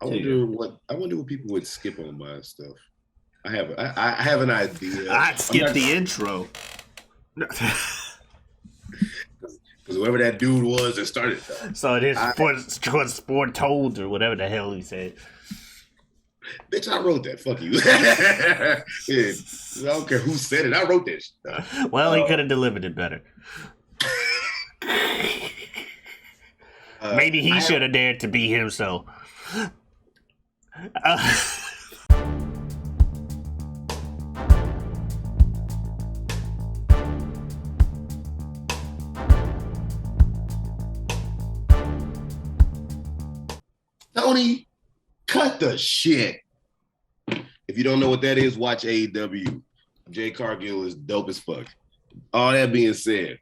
I wonder what people would skip on my stuff. I have an idea. I'd skip the intro. Because whoever that dude was that started that. So it is sport told or whatever the hell he said. Bitch, I wrote that. Fuck you. Yeah, I don't care who said it. I wrote that shit. Well, he could have delivered it better. Maybe he should have dared to be himself. Tony, cut the shit. If you don't know what that is, watch AEW. Jay Cargill is dope as fuck. All that being said,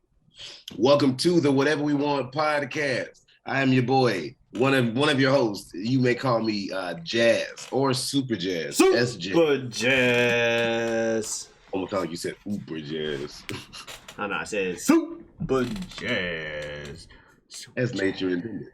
welcome to the Whatever We Want podcast. I am your boy, one of your hosts. You may call me Jazz or Superjaz. Superjaz. Almost sound like you said Superjaz. Oh, no, I said Superjaz. As nature intended.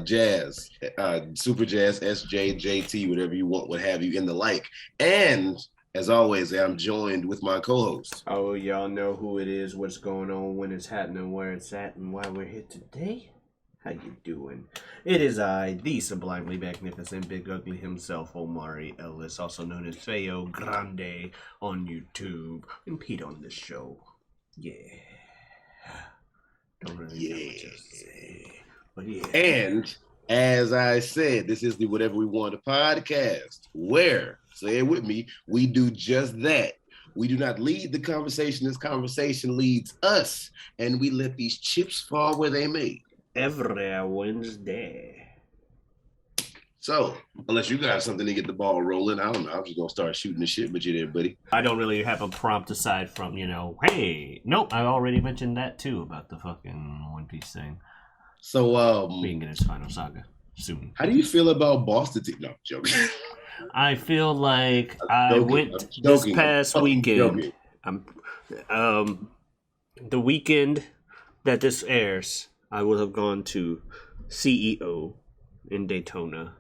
Jazz, Superjaz, SJ, JT, whatever you want, what have you, in the like. And as always, I'm joined with my co-host. Oh, y'all know who it is, what's going on, when it's happening, where it's at, and why we're here today. How you doing? It is I, the sublimely magnificent Big Ugly himself, Omari Ellis, also known as feogrande on YouTube, and Pete on the show. Yeah. Don't really know what else to say. But yeah. And as I said, this is the Whatever We Want podcast, where, say it with me, we do just that. We do not lead the conversation. This conversation leads us, and we let these chips fall where they may. Every Wednesday. So, unless you got something to get the ball rolling, I don't know. I'm just going to start shooting the shit with you there, buddy. I don't really have a prompt aside from, hey, nope, I already mentioned that too about the fucking One Piece thing. So, being in its final saga soon. How do you feel about Boston team? No, joking. I feel like I went this past weekend. The weekend that this airs, I will have gone to CEO in Daytona,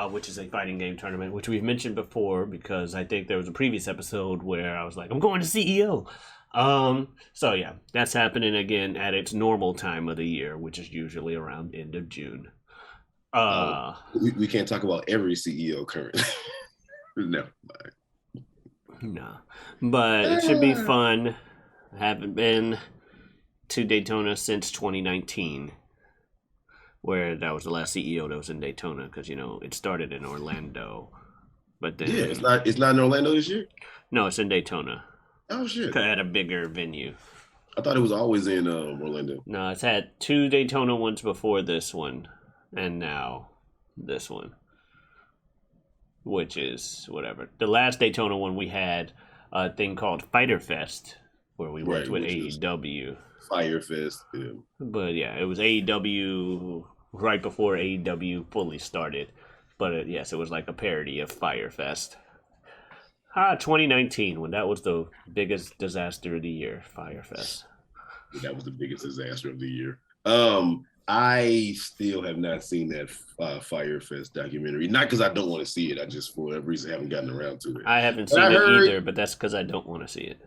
which is a fighting game tournament, which we've mentioned before because I think there was a previous episode where I was like, I'm going to CEO. So yeah, that's happening again at its normal time of the year, which is usually around end of June. We can't talk about every CEO currently. No. But it should be fun. I haven't been to Daytona since 2019, where that was the last CEO that was in Daytona, because it started in Orlando. But then it's not in Orlando this year? No, it's in Daytona. Oh shit! At a bigger venue. I thought it was always in Orlando. No, it's had 2 Daytona ones before this one, and now this one, which is whatever. The last Daytona one we had a thing called Fighter Fest, where we worked with AEW. Fire Fest, yeah. But yeah, it was AEW right before AEW fully started. But yes, it was like a parody of Fire Fest. 2019, when that was the biggest disaster of the year, Firefest. That was the biggest disaster of the year. I still have not seen that Firefest documentary. Not because I don't want to see it. I just, for whatever reason, haven't gotten around to it. I haven't seen it either, but that's because I don't want to see it.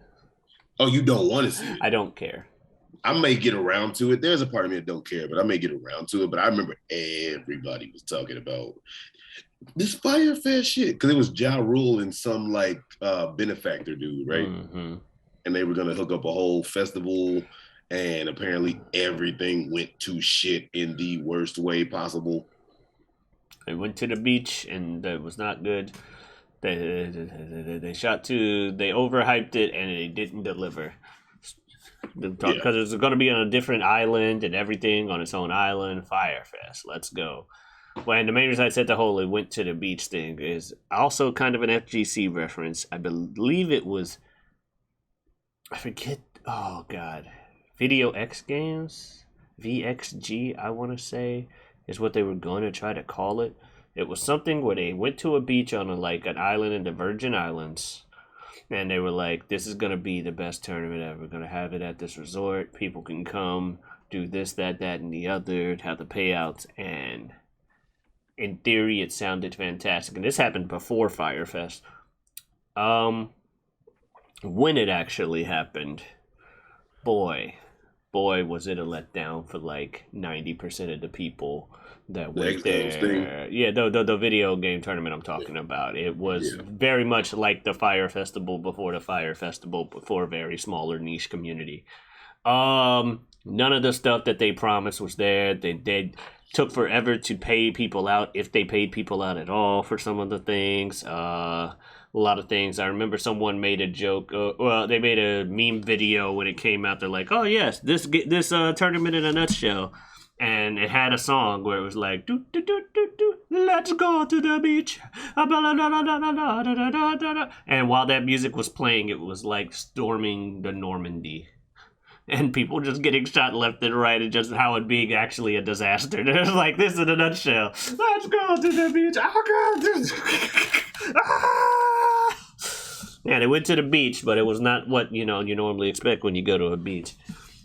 Oh, you don't want to see it? I don't care. I may get around to it. There's a part of me that don't care, but I may get around to it. But I remember everybody was talking about this Firefest shit, because it was Ja Rule and some benefactor dude, right? Mm-hmm. And they were gonna hook up a whole festival, and apparently everything went to shit in the worst way possible. They went to the beach, and that was not good. They overhyped it, and it didn't deliver. Because it's going to be on a different island and everything on its own island. Firefest, let's go. When the main reason I said the whole it went to the beach thing is also kind of an FGC reference. I believe it was, I forget, oh god, Video X Games? VXG, I want to say, is what they were going to try to call it. It was something where they went to a beach on an island in the Virgin Islands, and they were like, this is going to be the best tournament ever. We're going to have it at this resort. People can come, do this, that, and the other, have the payouts, and in theory, it sounded fantastic, and this happened before Firefest. Um, when it actually happened, boy, was it a letdown for like 90% of the people that The went X Games thing. there. Yeah, the video game tournament I'm talking about. It was Yeah. very much like the Fire Festival before the Fire Festival before a very smaller niche community. None of the stuff that they promised was there. They took forever to pay people out, if they paid people out at all, for some of the things. A lot of things. I remember someone made a joke. Well, they made a meme video when it came out. They're like, "Oh yes, this tournament in a nutshell," and it had a song where it was like, "Do do do do do, let's go to the beach," and while that music was playing, it was like storming the Normandy. And people just getting shot left and right, and just how it being actually a disaster. They're like, this in a nutshell. Let's go to the beach. Ah! Yeah, they went to the beach, but it was not what you normally expect when you go to a beach.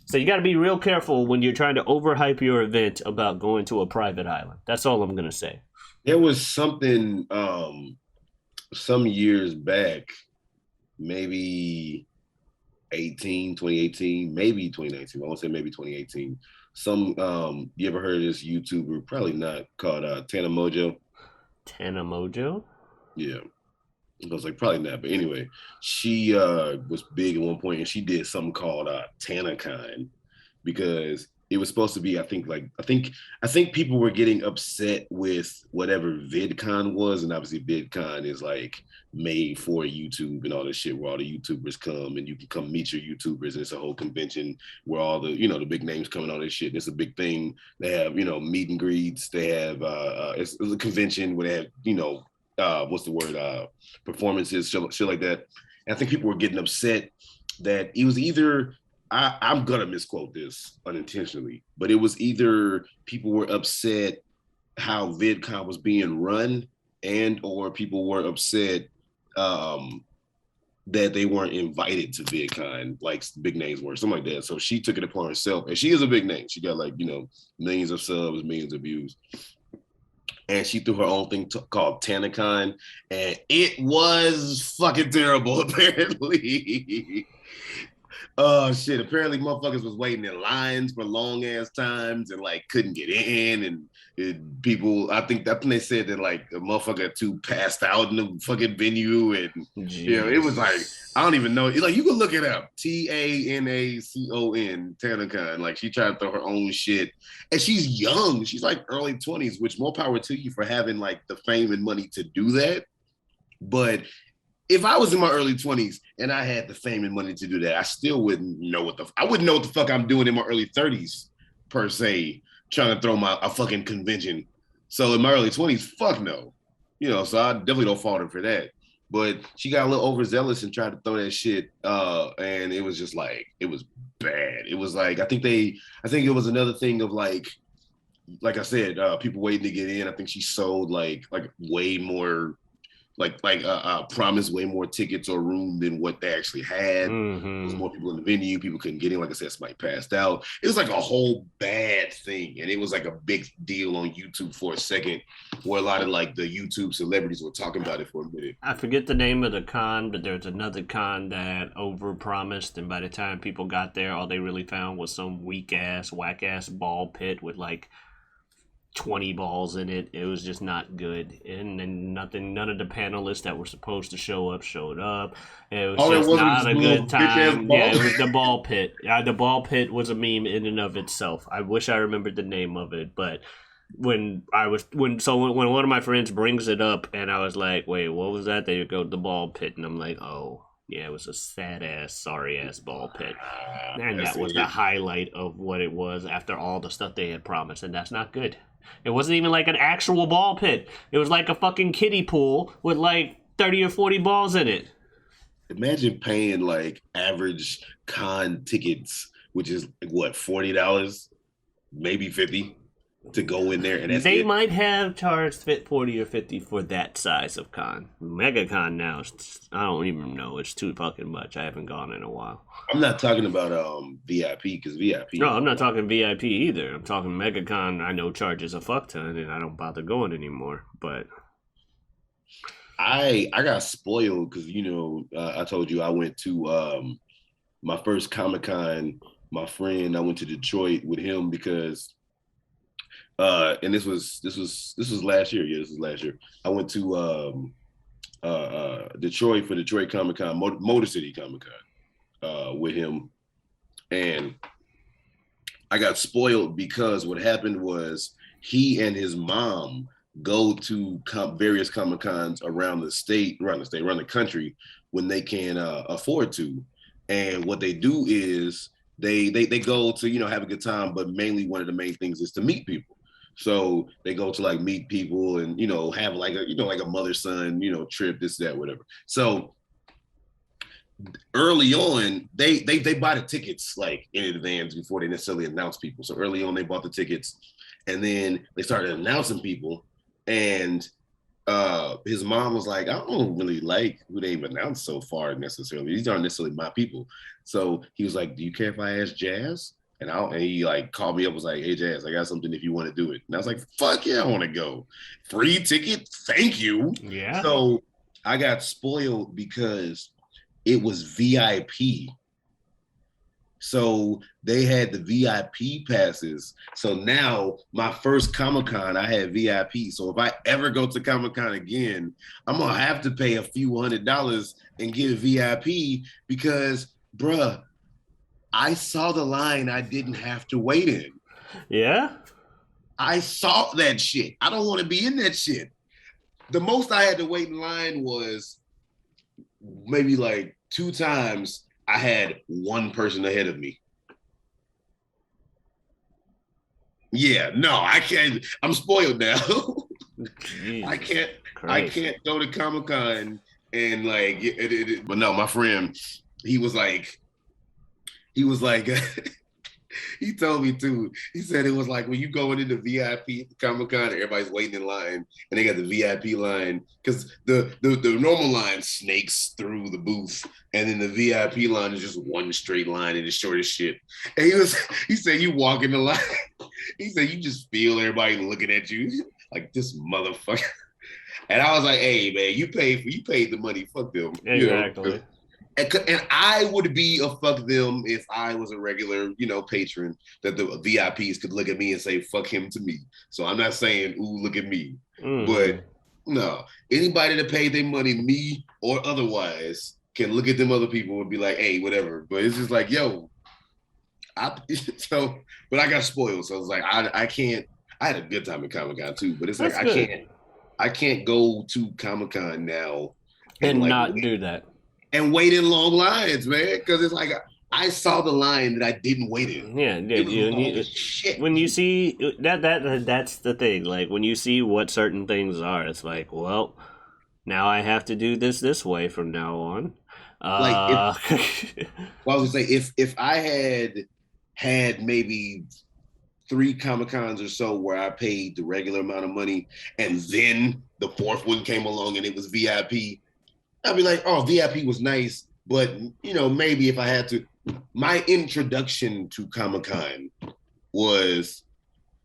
So you got to be real careful when you're trying to overhype your event about going to a private island. That's all I'm gonna say. There was something some years back, maybe 2018, maybe 2019. I want to say maybe 2018. Some you ever heard of this YouTuber? Probably not, called Tana Mojo. Tana Mojo? Yeah. I was like, probably not. But anyway, she was big at one point, and she did something called TanaCon, because it was supposed to be, I think people were getting upset with whatever VidCon was, and obviously VidCon is like made for YouTube and all this shit, where all the YouTubers come and you can come meet your YouTubers, and it's a whole convention where all the the big names come and all this shit. It's a big thing. They have meet and greets. They have it's a convention where they have what's the word, performances, shit like that. And I think people were getting upset that it was either, I'm gonna misquote this unintentionally, but it was either people were upset how VidCon was being run, and or people were upset that they weren't invited to VidCon, like big names were, something like that. So she took it upon herself, and she is a big name. She got like millions of subs, millions of views. And she threw her own thing called TanaCon, and it was fucking terrible, apparently. Oh shit! Apparently, motherfuckers was waiting in lines for long ass times and like couldn't get in, and people. I think they said that like the motherfucker too passed out in the fucking venue, and it was like, I don't even know. Like, you can look it up. TANACON, TanaCon. Like, she tried to throw her own shit, and she's young. She's like early 20s, which more power to you for having like the fame and money to do that. But if I was in my early 20s and I had the fame and money to do that, I still wouldn't know I wouldn't know what the fuck I'm doing in my early 30s, per se, trying to throw a fucking convention. So in my early 20s, fuck no. So I definitely don't fault her for that. But she got a little overzealous and tried to throw that shit, and it was just like, it was bad. It was like, I think it was another thing of like I said, people waiting to get in. I think she sold like way more, promised way more tickets or room than what they actually had. Mm-hmm. There was more people in the venue. People couldn't get in. Like I said, somebody passed out. It was like a whole bad thing. And it was like a big deal on YouTube for a second, where a lot of like the YouTube celebrities were talking about it for a minute. I forget the name of the con, but there's another con that overpromised, and by the time people got there, all they really found was some whack ass ball pit with like 20 balls in it. It was just not good, and then none of the panelists that were supposed to show up showed up. It was just not a good time. Yeah, it was the ball pit. The ball pit was a meme in and of itself. I wish I remembered the name of it, but when one of my friends brings it up, and I was like, wait, what was that? They go to the ball pit, and I'm like, oh yeah, it was a sad ass, sorry ass ball pit. And that was the highlight of what it was after all the stuff they had promised, and that's not good. It wasn't even like an actual ball pit. It was like a fucking kiddie pool with like 30 or 40 balls in it. Imagine paying like average con tickets, which is like, what, $40, maybe $50. to go in there and that's They it. might have charged 40 or 50 for that size of con. MegaCon now, I don't even know. It's too fucking much. I haven't gone in a while. I'm not talking about VIP because VIP. No, I'm not talking VIP either. I'm talking MegaCon. I know charges a fuck ton, and I don't bother going anymore. But I got spoiled because I told you I went to my first Comic-Con. My friend, I went to Detroit with him because and this was last year. Yeah, this was last year. I went to Detroit for Detroit Comic-Con, Motor City Comic-Con with him, and I got spoiled because what happened was he and his mom go to various Comic-Cons around the country when they can afford to. And what they do is they go to, have a good time, but mainly one of the main things is to meet people. So they go to like meet people and, have like a mother-son, trip, this, that, whatever. So early on, they buy the tickets like in advance before they necessarily announce people. So early on, they bought the tickets, and then they started announcing people. And his mom was like, I don't really like who they've announced so far necessarily. These aren't necessarily my people. So he was like, do you care if I ask Jazz? And he like called me up, was like, hey Jazz, I got something if you want to do it. And I was like, fuck yeah, I want to go. Free ticket, thank you. Yeah. So I got spoiled because it was VIP. So they had the VIP passes. So now my first Comic-Con, I had VIP. So if I ever go to Comic-Con again, I'm going to have to pay a few $100s and get a VIP because, bruh, I saw the line I didn't have to wait in. Yeah? I saw that shit. I don't want to be in that shit. The most I had to wait in line was maybe like 2 times. I had one person ahead of me. Yeah, no, I can't. I'm spoiled now. I can't go to Comic-Con and like, but no, my friend, he was like, he told me too. He said it was like when you go into the VIP Comic-Con, everybody's waiting in line, and they got the VIP line because the normal line snakes through the booth, and then the VIP line is just one straight line and it's short as shit. And he said you walk in the line, he said you just feel everybody looking at you like this motherfucker. And I was like, hey man, you paid the money, fuck them. Exactly. And I would be a fuck them if I was a regular, patron, that the VIPs could look at me and say, fuck him to me. So I'm not saying, ooh, look at me. But no, anybody that paid their money, me or otherwise, can look at them other people and be like, hey, whatever. But it's just like, yo, but I got spoiled. So I was like, I can't, I had a good time at Comic-Con too, but it's like, I can't go to Comic-Con now and like, not do that. And wait in long lines, man, because it's like I saw the line that I didn't wait in. Yeah, shit. When you see that's the thing. Like when you see what certain things are, it's like, well, now I have to do this way from now on. I was gonna say if I had maybe 3 Comic-Cons or so where I paid the regular amount of money, and then the 4th one came along and it was VIP. I'd be like, oh, VIP was nice, but maybe if I had to, my introduction to Comic-Con was,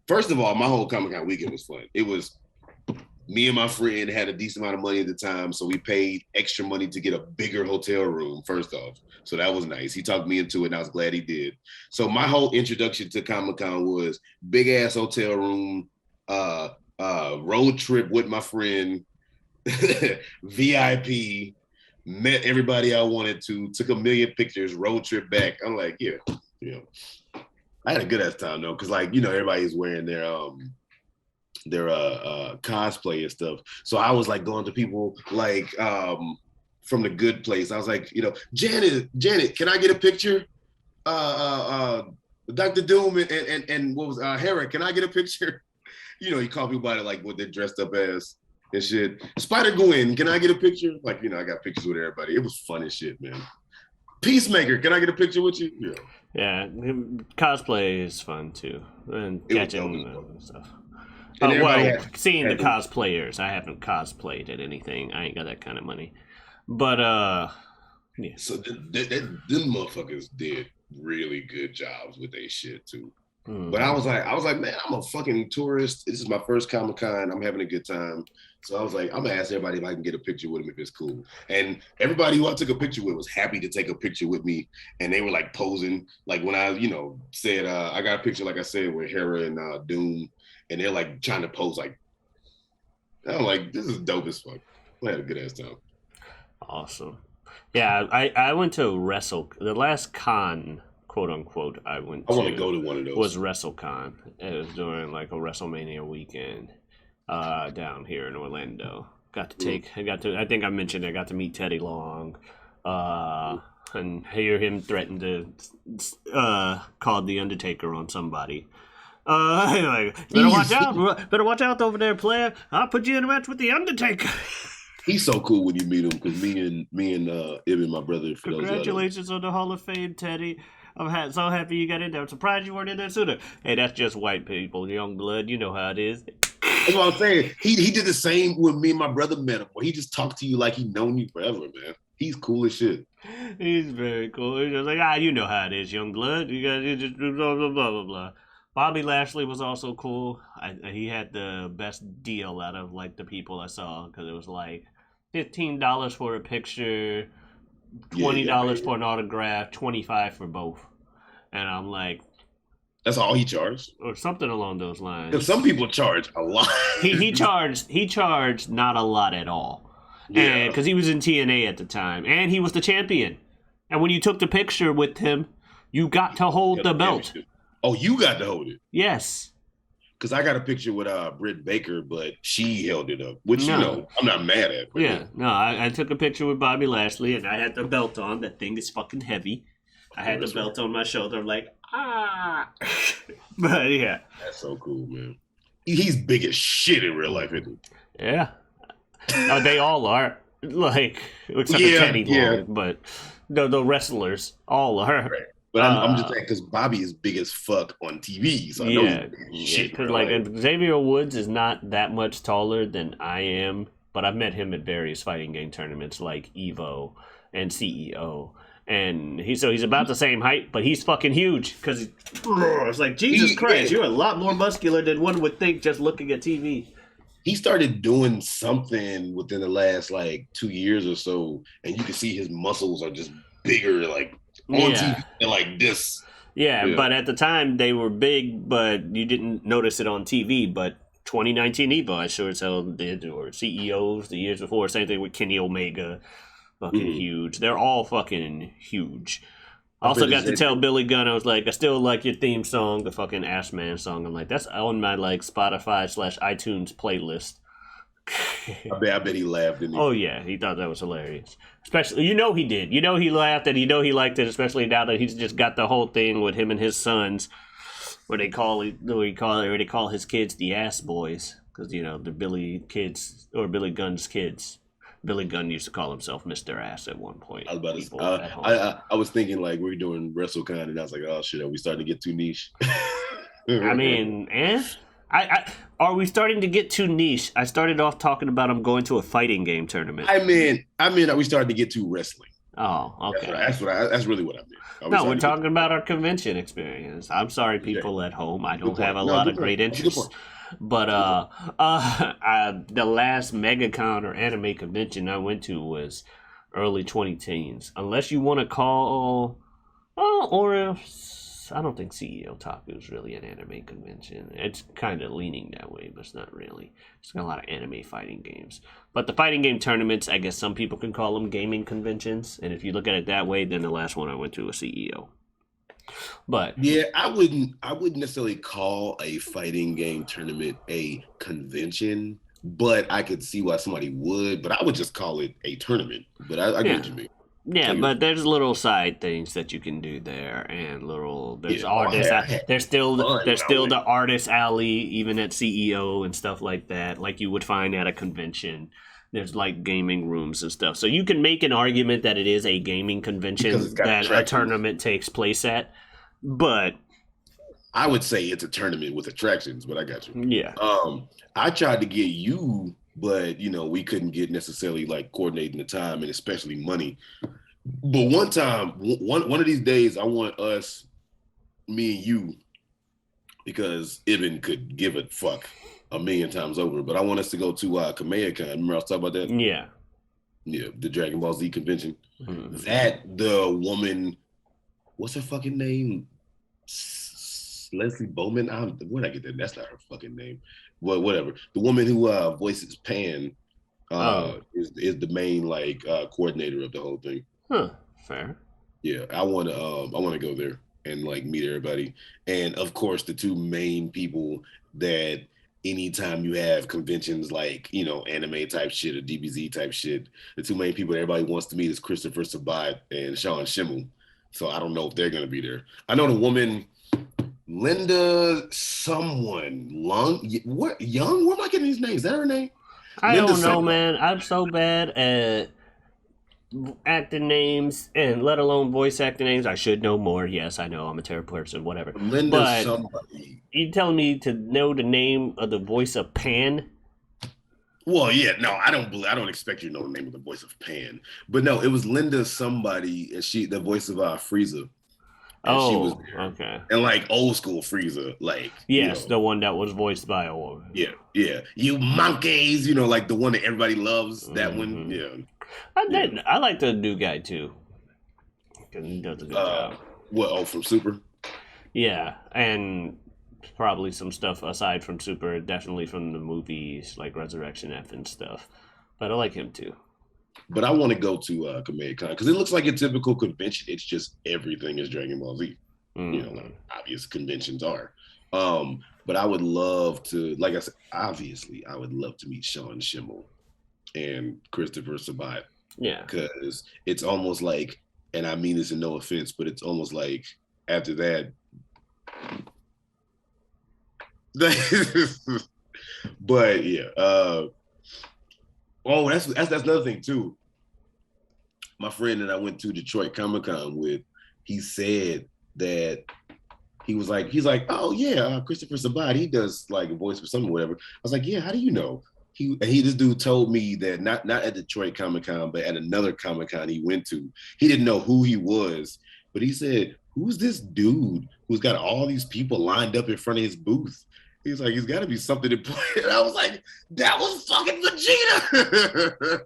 first of all, my whole Comic-Con weekend was fun. It was me and my friend had a decent amount of money at the time, so we paid extra money to get a bigger hotel room, first off. So that was nice. He talked me into it, and I was glad he did. So my whole introduction to Comic-Con was big-ass hotel room, road trip with my friend, VIP, met everybody I wanted to, took a million pictures, road trip back. I'm like, yeah, I had a good ass time though, because like everybody's wearing their cosplay and stuff. So I was like going to people like from the Good Place. I was like, Janet, can I get a picture? Dr. Doom and what was Hera, can I get a picture? You call people by it like what they're dressed up as. And shit. Spider-Gwen, can I get a picture? Like, I got pictures with everybody. It was fun as shit, man. Peacemaker, can I get a picture with you? Yeah. Yeah, cosplay is fun too, and catching stuff. And seeing the cosplayers. I haven't cosplayed at anything. I ain't got that kind of money. But yeah. So them motherfuckers did really good jobs with their shit too. Mm-hmm. But I was like, man, I'm a fucking tourist. This is my first Comic-Con. I'm having a good time. So I was like, I'm gonna ask everybody if I can get a picture with him if it's cool. And everybody who I took a picture with was happy to take a picture with me. And they were like posing, like when I, said I got a picture, like I said, with Hera and Doom, and they're like trying to pose like, I'm like, this is dope as fuck. I had a good ass time. Awesome. Yeah, I went to the last con, quote unquote, I want to go to one of those. Was WrestleCon. It was during like a WrestleMania weekend down here in Orlando. I think I mentioned I got to meet Teddy Long and hear him threaten to call the Undertaker on somebody. Better watch out over there, player. I'll put you in a match with the Undertaker. He's so cool when you meet him because me and Ibn, my brother. Congratulations on the Hall of Fame, Teddy. I'm so happy you got in there. I'm surprised you weren't in there sooner. Hey, that's just white people, young blood. You know how it is. That's what I'm saying. He did the same when me and my brother met him. Where he just talked to you like he known you forever, man. He's cool as shit. He's very cool. He's just like, you know how it is, young blood. You got to just blah, blah, blah, blah, blah. Bobby Lashley was also cool. He had the best deal out of like the people I saw because it was like $15 for a picture, $20 for an autograph, $25 for both. And I'm like, that's all he charged, or something along those lines. Because some people charge a lot. he charged not a lot at all. Yeah, because he was in TNA at the time, and he was the champion. And when you took the picture with him, you got to hold the belt. Oh, you got to hold it? Yes. Because I got a picture with Britt Baker, but she held it up, which, I'm not mad at. Yeah, no, I took a picture with Bobby Lashley, and I had the belt on. That thing is fucking heavy. I had the belt on my shoulder. I'm like, But, yeah. That's so cool, man. He's big as shit in real life, isn't he? Yeah. They all are. Like, except for Teddy Long, but the wrestlers all are. Right. But I'm just saying because Bobby is big as fuck on TV, so I know he's shit. Because Xavier Woods is not that much taller than I am, but I've met him at various fighting game tournaments like Evo and CEO, and he's about the same height, but he's fucking huge. Because it's like Jesus Christ, you're a lot more muscular than one would think just looking at TV. He started doing something within the last 2 years or so, and you can see his muscles are just bigger, on TV, like this. Yeah, but at the time they were big, but you didn't notice it on TV. But 2019 Evo, I sure as hell did, or CEOs the years before. Same thing with Kenny Omega, fucking huge. They're all fucking huge. Also got to tell Billy Gunn, I was like, I still like your theme song, the fucking Ass Man song. I'm like, that's on my Spotify/iTunes playlist. I bet he laughed, didn't he? Oh yeah, he thought that was hilarious. Especially, he did. He laughed and he liked it. Especially now that he's just got the whole thing with him and his sons, where they call his kids the ass boys because the Billy kids or Billy Gunn's kids. Billy Gunn used to call himself Mr. Ass at one point. I was about to. I was thinking we're doing WrestleCon, and I was like, oh shit, are we starting to get too niche? I mean, are we starting to get too niche? I started off talking about I'm going to a fighting game tournament. I mean, are we starting to get too wrestling? Oh, okay. That's really what I mean. No, we're talking about our convention experience. I'm sorry, people at home. I don't have a lot of great interests. But the last MegaCon or anime convention I went to was early 2010s. Unless you want to call, I don't think CEO Taku is really an anime convention. It's kind of leaning that way, but it's not really. It's got a lot of anime fighting games. But the fighting game tournaments, I guess some people can call them gaming conventions. And if you look at it that way, then the last one I went to was CEO. But yeah, I wouldn't necessarily call a fighting game tournament a convention, but I could see why somebody would. But I would just call it a tournament. But I get what you mean. Yeah, but there's little side things that you can do there, and there's artists. There's still the artist alley, even at CEO and stuff like that, like you would find at a convention. There's gaming rooms and stuff, so you can make an argument that it is a gaming convention that a tournament takes place at. But I would say it's a tournament with attractions, but I got you. yeah. I tried to get you, but we couldn't get necessarily like coordinating the time and especially money. But one time, one of these days, I want us, me and you, because Ibn could give a fuck a million times over. But I want us to go to Kamea-Con. Remember I was talking about that? Yeah. Yeah, the Dragon Ball Z convention. Mm-hmm. That the woman, what's her fucking name? Leslie Bowman. Where'd I get that? That's not her fucking name. Well, whatever. The woman who voices Pan is the main coordinator of the whole thing. Huh. Fair. Yeah, I want to go there and like meet everybody, and of course the two main people that anytime you have conventions like anime type shit or DBZ type shit, the two main people that everybody wants to meet is Christopher Sabat and Sean Schimmel. So I don't know if they're gonna be there. I know the woman Linda someone what Young. Where am I getting these names? Is that her name? I don't know, man. I'm so bad at acting names and let alone voice acting names. I should know more. Yes, I know I'm a terrible person, whatever. Linda somebody. You telling me to know the name of the voice of Pan? Well, yeah, no, I don't expect you to know the name of the voice of Pan. But no, it was Linda somebody, and the voice of Frieza. And she was there. Okay. And like old school Frieza, like yes, the one that was voiced by a woman. Yeah. You monkeys, like the one that everybody loves. That one, yeah. I like the new guy too. He does a good job. What? Oh, from Super. Yeah, and probably some stuff aside from Super, definitely from the movies like Resurrection F and stuff. But I like him too. But I want to go to Kamea-Con because it looks like a typical convention. It's just everything is Dragon Ball Z. Like obvious conventions are. But I would love to, like I said, obviously, I would love to meet Sean Schimmel and Christopher Sabat. Yeah. Because it's almost like, and I mean this in no offense, but it's almost like after that. But yeah. Oh, that's another thing too. My friend that I went to Detroit Comic-Con with, he said that he's like, oh yeah, Christopher Sabat, he does like a voice for something, whatever. I was like, yeah, how do you know? This dude told me that not at Detroit Comic-Con, but at another Comic-Con he went to, he didn't know who he was, but he said, who's this dude who's got all these people lined up in front of his booth? He's like, he's got to be something important. I was like, that was fucking Vegeta.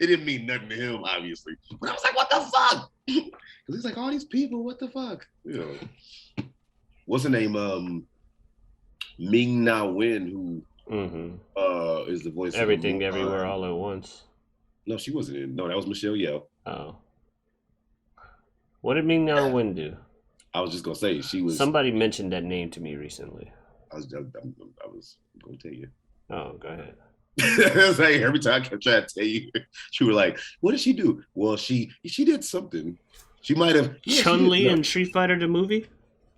It didn't mean nothing to him, obviously. But I was like, what the fuck? Because he's like, all these people, what the fuck? What's her name? Ming Na Wen, who is the voice Everything, Everywhere, All at Once. No, she wasn't in. No, that was Michelle Yeoh. Oh. What did Ming Na Wen do? I was just going to say, she was... Somebody mentioned that name to me recently. I was going to tell you. Oh, go ahead. It's like every time I kept trying to tell you, she was like, what did she do? Well, she did something. She might have... Chun-Li in Street Fighter the movie?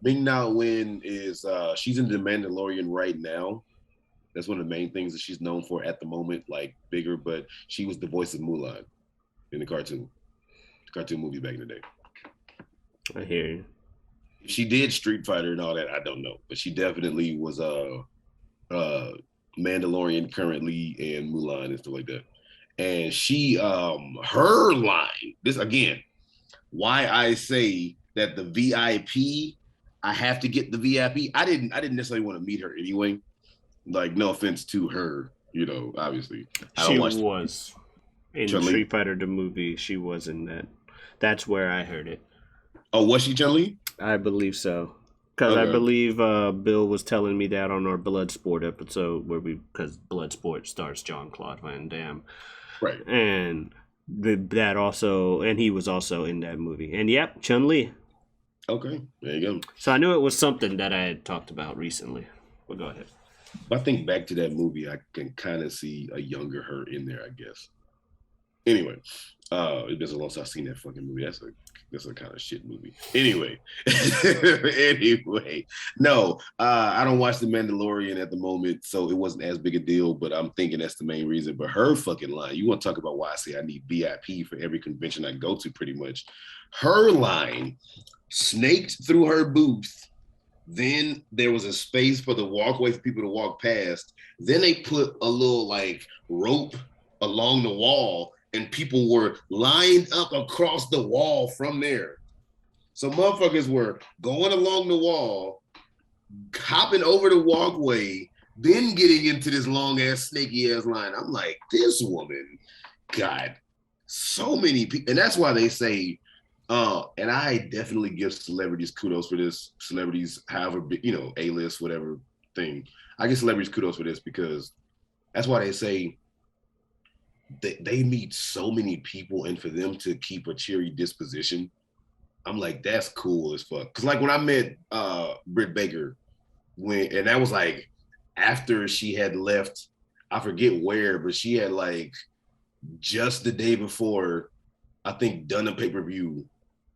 Ming Na Wen is... she's in The Mandalorian right now. That's one of the main things that she's known for at the moment, like bigger, but she was the voice of Mulan in the cartoon movie back in the day. I hear you. She did Street Fighter and all that, I don't know, but she definitely was Mandalorian currently and Mulan and stuff like that. And she, her line, this again, why I say that the VIP, I have to get the VIP. I didn't necessarily want to meet her anyway. Like, no offense to her, obviously. She was in Street Fighter the movie. She was in that. That's where I heard it. Oh, was she Chun-Li? I believe so. Because I believe Bill was telling me that on our Bloodsport episode because Bloodsport stars Jean-Claude Van Damme. Right. And he was also in that movie. And yep, Chun-Li. Okay, there you go. So I knew it was something that I had talked about recently. Well, go ahead. If I think back to that movie, I can kind of see a younger her in there, I guess. Anyway, it's been so long since I've seen that fucking movie. That's a kind of shit movie. Anyway, no, I don't watch The Mandalorian at the moment, so it wasn't as big a deal, but I'm thinking that's the main reason. But her fucking line, you want to talk about why I say I need VIP for every convention I go to pretty much. Her line snaked through her booth. Then there was a space for the walkway for people to walk past. Then they put a little like rope along the wall, and people were lined up across the wall from there. So motherfuckers were going along the wall, hopping over the walkway, then getting into this long ass snaky ass line. I'm like, this woman got so many people, and that's why they say, and I definitely give celebrities kudos for this. Celebrities, however, A-list, whatever thing, I give celebrities kudos for this because that's why they say they meet so many people, and for them to keep a cheery disposition, I'm like, that's cool as fuck. Because like when I met Britt Baker, and that was like after she had left, I forget where, but she had like just the day before, I think, done a pay-per-view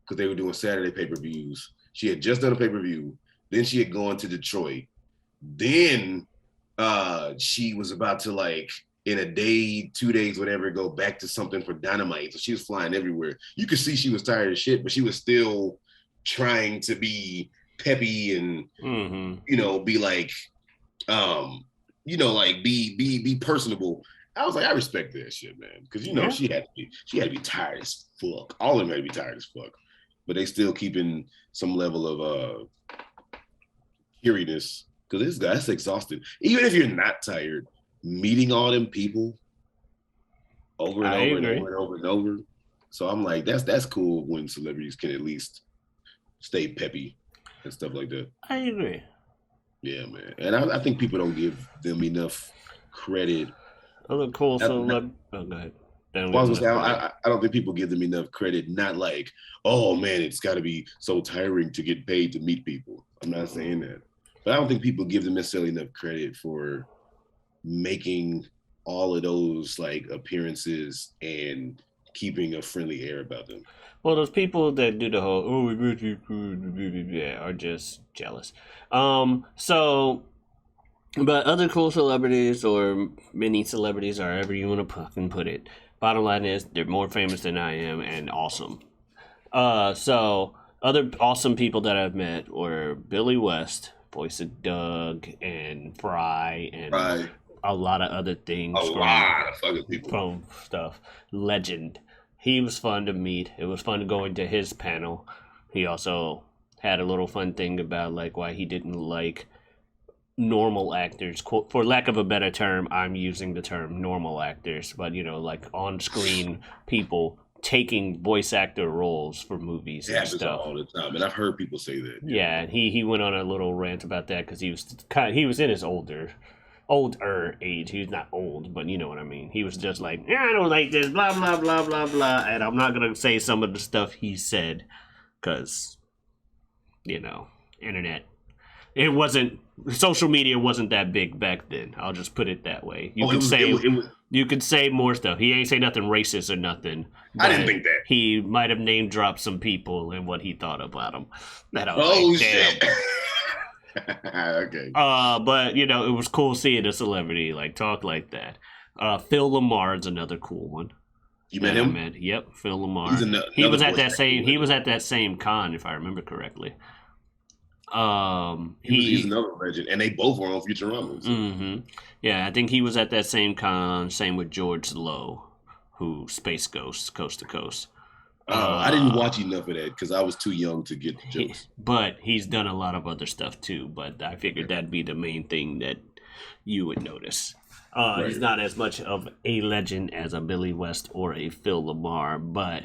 because they were doing Saturday pay-per-views. She had just done a pay-per-view. Then she had gone to Detroit. Then she was about to like in a day, 2 days, whatever, go back to something for Dynamite. So she was flying everywhere. You could see she was tired of shit, but she was still trying to be peppy and be like, like be personable. I was like, I respect that shit, man, because she had to be tired as fuck. All of them had to be tired as fuck, but they still keeping some level of eeriness because that's exhausting. Even if you're not tired, meeting all them people over and over and over and over and over. So I'm like, that's cool when celebrities can at least stay peppy and stuff like that. I agree. Yeah, man, and I think people don't give them enough credit. Other cool go ahead. I don't think people give them enough credit. Not like, oh man, it's got to be so tiring to get paid to meet people. I'm not saying that, but I don't think people give them necessarily enough credit for making all of those like appearances and keeping a friendly air about them. Well, those people that do the whole are just jealous. But other cool celebrities or mini celebrities, or however you want to fucking put it, bottom line is they're more famous than I am and awesome. So other awesome people that I've met were Billy West, voice of Doug and Fry and a lot of other things. A lot of fucking people. From stuff. Legend. He was fun to meet. It was fun going to his panel. He also had a little fun thing about like why he didn't like normal actors, for lack of a better term. I'm using the term normal actors, but like on-screen people taking voice actor roles for movies and stuff all the time, and I've heard people say that. Yeah, and he went on a little rant about that because he was in his older age. He's not old, but you know what I mean. He was just like, I don't like this, blah blah blah blah blah, and I'm not gonna say some of the stuff he said because internet. It wasn't, social media wasn't that big back then. I'll just put it that way. You could say more stuff. He ain't say nothing racist or nothing. I didn't think that. He might have name dropped some people and what he thought about them. That I was like, shit. Damn. Okay. But it was cool seeing a celebrity like talk like that. Phil Lamar's another cool one. You met him? Yep, Phil Lamar. He was at that same con, if I remember correctly. He's another legend, and they both were on Futurama. Mm-hmm. Yeah, I think he was at that same con. Same with George Lowe, who Space Ghost, Coast to Coast. I didn't watch enough of that because I was too young to get the jokes. But he's done a lot of other stuff too. But I figured that'd be the main thing that you would notice. Right. He's not as much of a legend as a Billy West or a Phil Lamar, but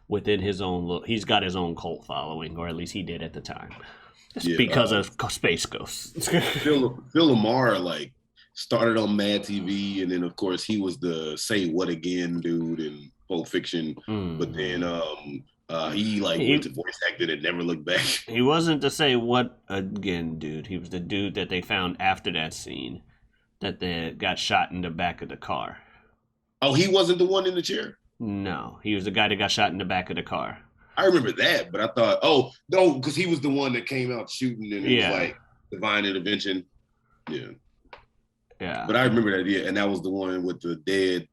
within his own look, he's got his own cult following, or at least he did at the time. It's because of Space Ghosts. Phil Lamar started on Mad TV, and then of course he was the Say What Again dude in Pulp Fiction. But then he went to voice acting and never looked back. He wasn't the Say What Again dude. He was the dude that they found after that scene that they got shot in the back of the car. Oh, he wasn't the one in the chair? No, he was the guy that got shot in the back of the car. I remember that, but I thought, oh, no, because he was the one that came out shooting and it was like divine intervention. Yeah. Yeah. But I remember that, and that was the one with the dead,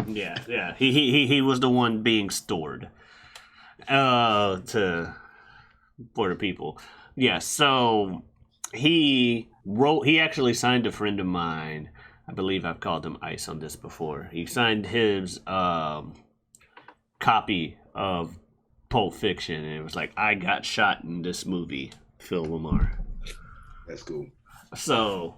Yeah. He was the one being stored. For the people. Yeah, so he actually signed a friend of mine. I believe I've called him Ice on this before. He signed his copy of Pulp Fiction, and it was like, I got shot in this movie, Phil Lamar. That's cool. So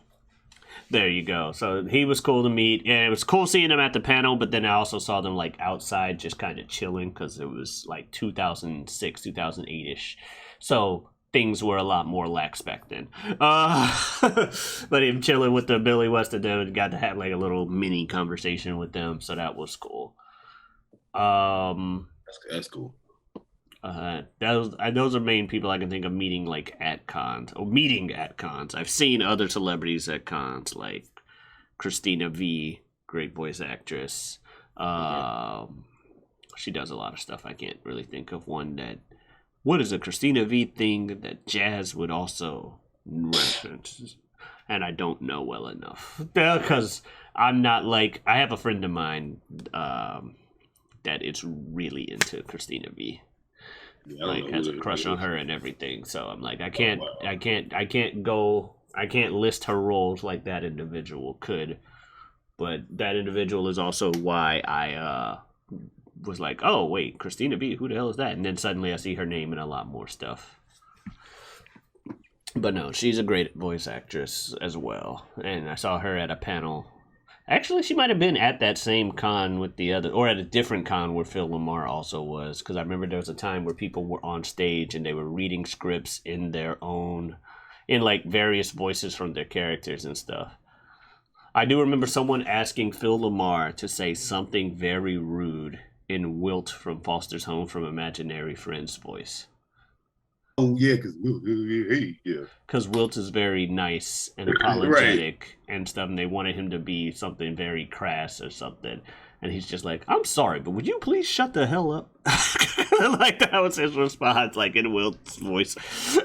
there you go. So he was cool to meet, and it was cool seeing him at the panel, but then I also saw them like outside just kind of chilling because it was like 2006, 2008-ish. So things were a lot more lax back then. But him chilling with the Billy West and them, got to have like a little mini conversation with them, so that was cool. That's cool. Those are main people I can think of meeting like at cons. I've seen other celebrities at cons like Christina V, great voice actress. She does a lot of stuff. I can't really think of one that. What is a Christina V thing that Jazz would also reference? And I don't know well enough because I'm not like I have a friend of mine that is really into Christina V. Yeah, like has a crush on her and everything. So I'm like, I can't list her roles like that individual could. But that individual is also why I was like, oh wait, Christina V, who the hell is that? And then suddenly I see her name in a lot more stuff. But no, she's a great voice actress as well. And I saw her at a panel. Actually, she might have been at that same con with the other, or at a different con where Phil Lamar also was. Because I remember there was a time where people were on stage and they were reading scripts in their own, in like various voices from their characters and stuff. I do remember someone asking Phil Lamar to say something very rude in Wilt from Foster's Home from Imaginary Friends voice. Oh yeah, because Wilt is very nice and apologetic and stuff, and they wanted him to be something very crass or something, and he's just like, "I'm sorry, but would you please shut the hell up?" Like that was his response, like in Wilt's voice.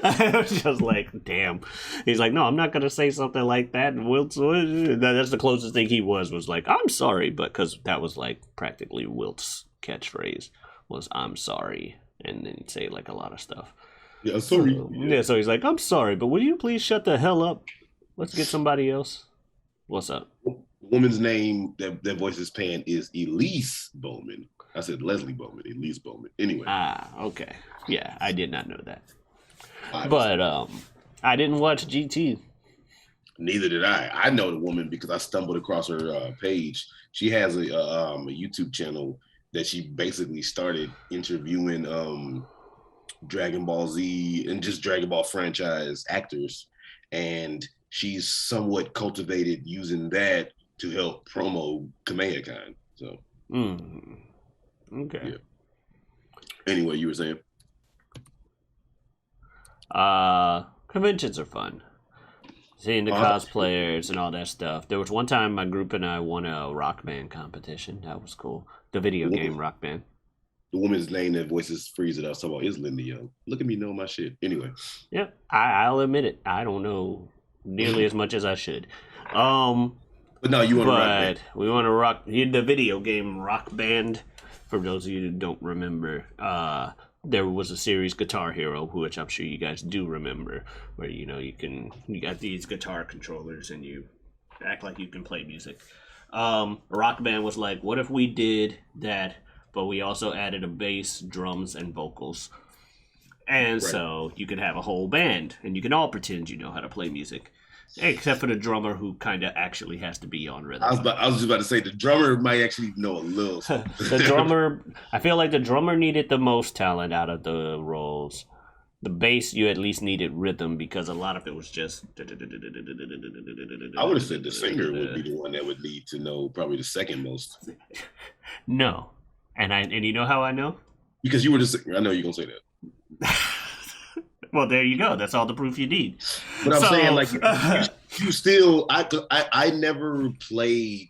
I was just like, "Damn." He's like, "No, I'm not gonna say something like that." And Wilt's voice, that's the closest thing he was like, "I'm sorry," but because that was like practically Wilt's catchphrase was "I'm sorry," and then he'd say like a lot of stuff. Yeah, sorry. So he's like, I'm sorry, but will you please shut the hell up? Let's get somebody else. What's up? The woman's name that voice is paying is Elise Bowman. I said Leslie Bowman, Elise Bowman. Anyway. Okay. Yeah, I did not know that. But I didn't watch GT. Neither did I. I know the woman because I stumbled across her page. She has a YouTube channel that she basically started interviewing Dragon Ball Z and just Dragon Ball franchise actors, and she's somewhat cultivated using that to help promo Kamehacon. So, okay. Yeah. Anyway, you were saying? Conventions are fun. Seeing the cosplayers and all that stuff. There was one time my group and I won a Rock Band competition. That was cool. The video game Rock Band. The woman's name that voices Frieza that I was talking about is Linda Young. Look at me know my shit. Anyway. Yeah, I'll admit it. I don't know nearly as much as I should. But no, you want to rock band. We want to rock the video game Rock Band. For those of you who don't remember, there was a series Guitar Hero, which I'm sure you guys do remember, where you got these guitar controllers and you act like you can play music. Rock Band was like, what if we did that? But we also added a bass, drums, and vocals. And so you can have a whole band, and you can all pretend you know how to play music. Except for the drummer who kind of actually has to be on rhythm. I was just about to say, the drummer might actually know a little. The drummer, I feel like the drummer needed the most talent out of the roles. The bass, you at least needed rhythm because a lot of it was just. I would have said the singer would be the one that would need to know probably the second most. No. And you know how I know? Because you were just. I know you're gonna say that. Well, there you go. That's all the proof you need. But I'm saying, like, you still. I never played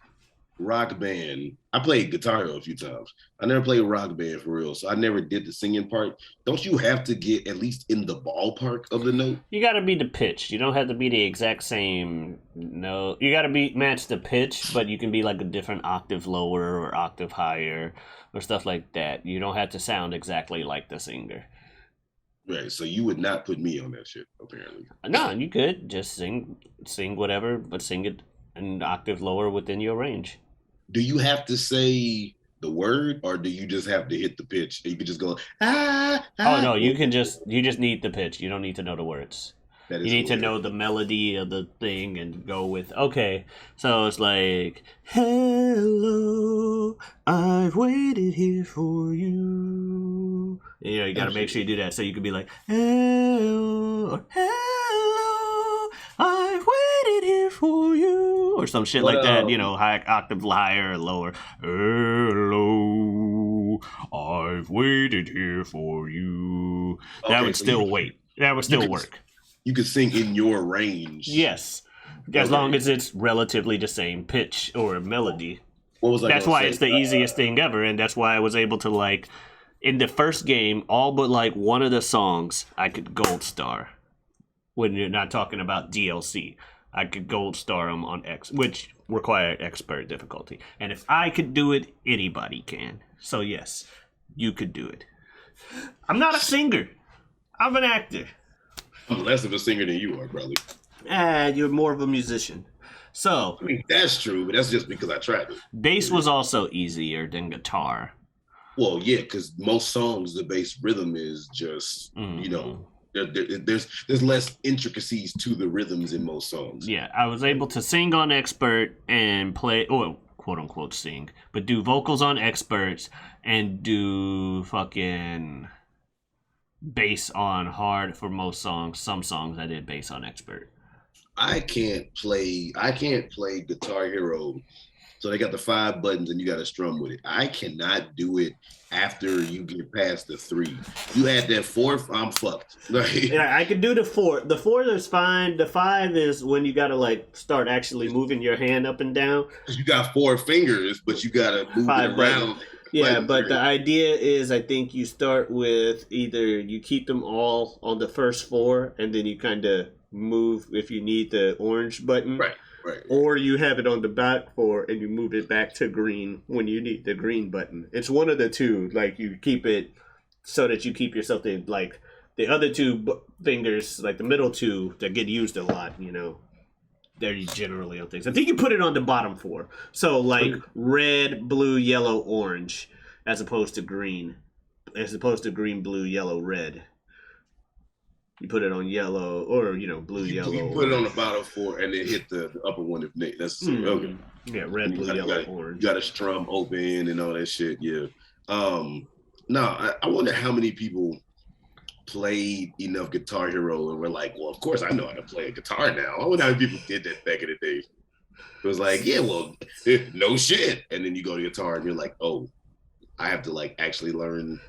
Rock Band. I played Guitar Hero a few times. I never played Rock Band for real, so I never did the singing part. Don't you have to get at least in the ballpark of the note? You got to be the pitch. You don't have to be the exact same note. You got to be match the pitch, but you can be like a different octave lower or octave higher or stuff like that. You don't have to sound exactly like the singer. Right, so you would not put me on that shit, apparently. No, you could just sing whatever, but sing it an octave lower within your range. Do you have to say the word, or do you just have to hit the pitch? You could just go Oh no, you just need the pitch. You don't need to know the words. That You is need to hilarious. know the melody of the thing and go with okay. So it's like, hello, I've waited here for you. You know, you got to make sure you do that. So you could be like, hello, or hello, I've waited here for you, or some shit like that. You know, high octave higher or lower. Hello, I've waited here for you. That Okay, would so still wait. That would still work. You could sing in your range. Yes, as long as it's relatively the same pitch or melody. What was I That's gonna why say? it's the easiest thing ever, and that's why I was able to like in the first game, all but like one of the songs I could gold star. When you're not talking about DLC, I could gold star them on X, which required expert difficulty. And if I could do it, anybody can. So yes, you could do it. I'm not a singer. I'm an actor. I'm less of a singer than you are, brother. You're more of a musician. So, I mean, that's true, but that's just because I tried it. bass was also easier than guitar. Well, yeah, because most songs, the bass rhythm is just, you know, there's less intricacies to the rhythms in most songs. Yeah, I was able to sing on expert and play, or quote unquote sing, but do vocals on experts and do fucking bass on hard for most songs. Some songs I did bass on expert. I can't play Guitar Hero. So they got the 5 buttons and you got to strum with it. I cannot do it after you get past the 3. You had that 4th, I'm fucked. Like, Yeah, I can do the 4. The 4 is fine. The 5 is when you gotta like start actually moving your hand up and down. you got 4 fingers, but you got to move 5 it around. Yeah, but the idea is I think you start with either you keep them all on the first 4 and then you kind of move if you need the orange button. Right. Or you have it on the back 4 and you move it back to green when you need the green button. It's one of the two. Like you keep it so that you keep yourself in like the other 2 fingers, like the middle 2 that get used a lot, you know. They're generally on things. I think you put it on the bottom 4. So like red, blue, yellow, orange, as opposed to green. As opposed to green, blue, yellow, red. You put it on yellow or, you know, blue, yellow. You put it on the bottom 4 and then hit the upper one if necessary. Okay. Yeah, red, blue, yellow, orange. You got to strum open and all that shit. Yeah. No, I wonder how many people played enough Guitar Hero and were like, well, of course I know how to play a guitar now. I wonder how many people did that back in the day. It was like, yeah, well, no shit. And then you go to guitar and you're like, oh, I have to like actually learn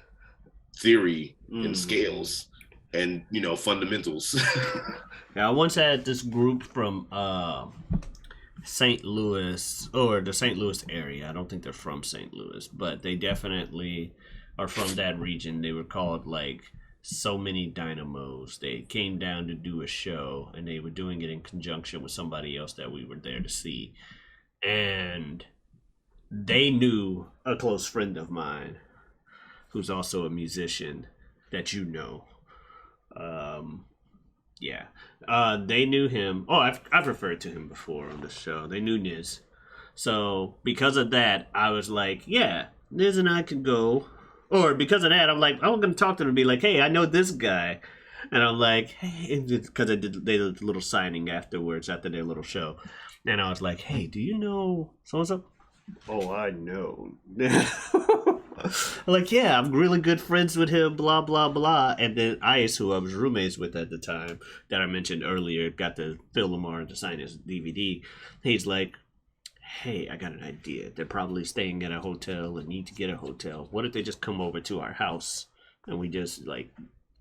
theory and scales and, you know, fundamentals. Now, I once had this group from St. Louis, or the St. Louis area. I don't think they're from St. Louis, but they definitely are from that region. They were called like So Many Dynamos. They came down to do a show, and they were doing it in conjunction with somebody else that we were there to see. And they knew a close friend of mine who's also a musician that you know. They knew him. Oh, I've referred to him before on the show. They knew Niz. So because of that, I was like, yeah, Niz and I could go. Or because of that, I'm like, I'm going to talk to him and be like, hey, I know this guy. And I'm like, hey, because they did a little signing afterwards, after their little show. And I was like, hey, do you know so-and-so? Oh, I know. Like, yeah, I'm really good friends with him, blah, blah, blah. And then Ice, who I was roommates with at the time, that I mentioned earlier, got to Phil Lamar to sign his DVD. He's like, hey, I got an idea. They're probably staying at a hotel and need to get a hotel. What if they just come over to our house and we just, like,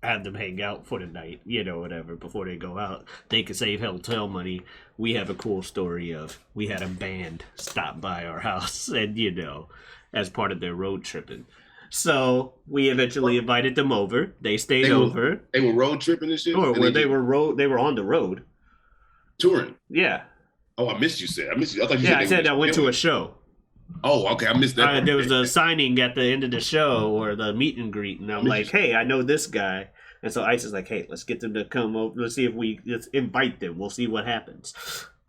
have them hang out for the night, whatever, before they go out. They could save hotel money. We have a cool story of we had a band stop by our house and, as part of their road tripping. So we eventually invited them over. They stayed over. They were road tripping and shit? Or they were on the road. Touring? Yeah. Oh, I missed you. I missed you. I thought you said I said I went to a show. Oh, okay. I missed that. There was a signing at the end of the show or the meet and greet, and I'm like, hey, I know this guy. And so Ice is like, hey, let's get them to come over. Let's see if let's invite them. We'll see what happens.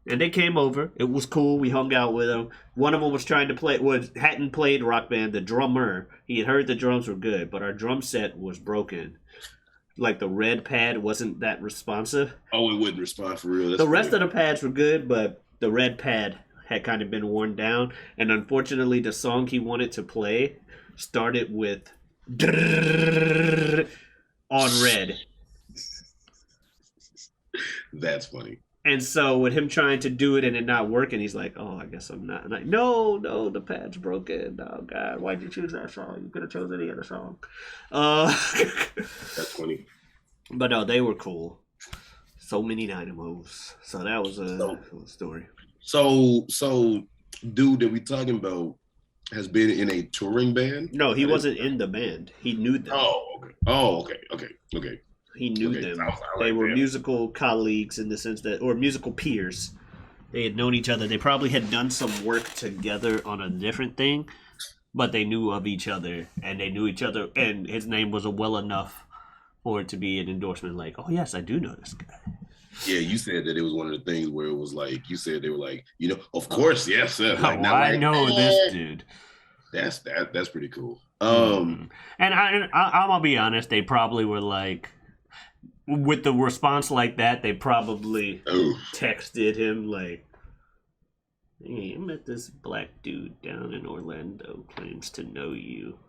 And they came over. It was cool. We hung out with them. One of them was trying to hadn't played Rock Band. The drummer, he had heard the drums were good, but our drum set was broken. Like the red pad wasn't that responsive. Oh, it wouldn't respond for real. The rest of the pads were good, but the red pad had kind of been worn down, and unfortunately the song he wanted to play started with on red. That's funny. And so with him trying to do it and it not working, he's like, oh, I guess I'm not. And like, no, the pad's broken. Oh, God, why'd you choose that song? You could have chosen any other song. That's funny. But no, they were cool. So many dynamos. So that was a cool story. So, dude that we talking about has been in a touring band? No, he wasn't in the band. He knew them. Oh, okay. He knew them. They were musical colleagues in the sense that, or musical peers. They had known each other. They probably had done some work together on a different thing, but they knew of each other, and they knew each other, and his name was well enough for it to be an endorsement like, oh, yes, I do know this guy. Yeah, you said that it was one of the things where it was like, you said they were like, of course, yes, sir. Like, I know this dude. That's pretty cool. And I'm gonna be honest, they probably were like, with the response like that, they probably texted him like, hey, I met this black dude down in Orlando, claims to know you.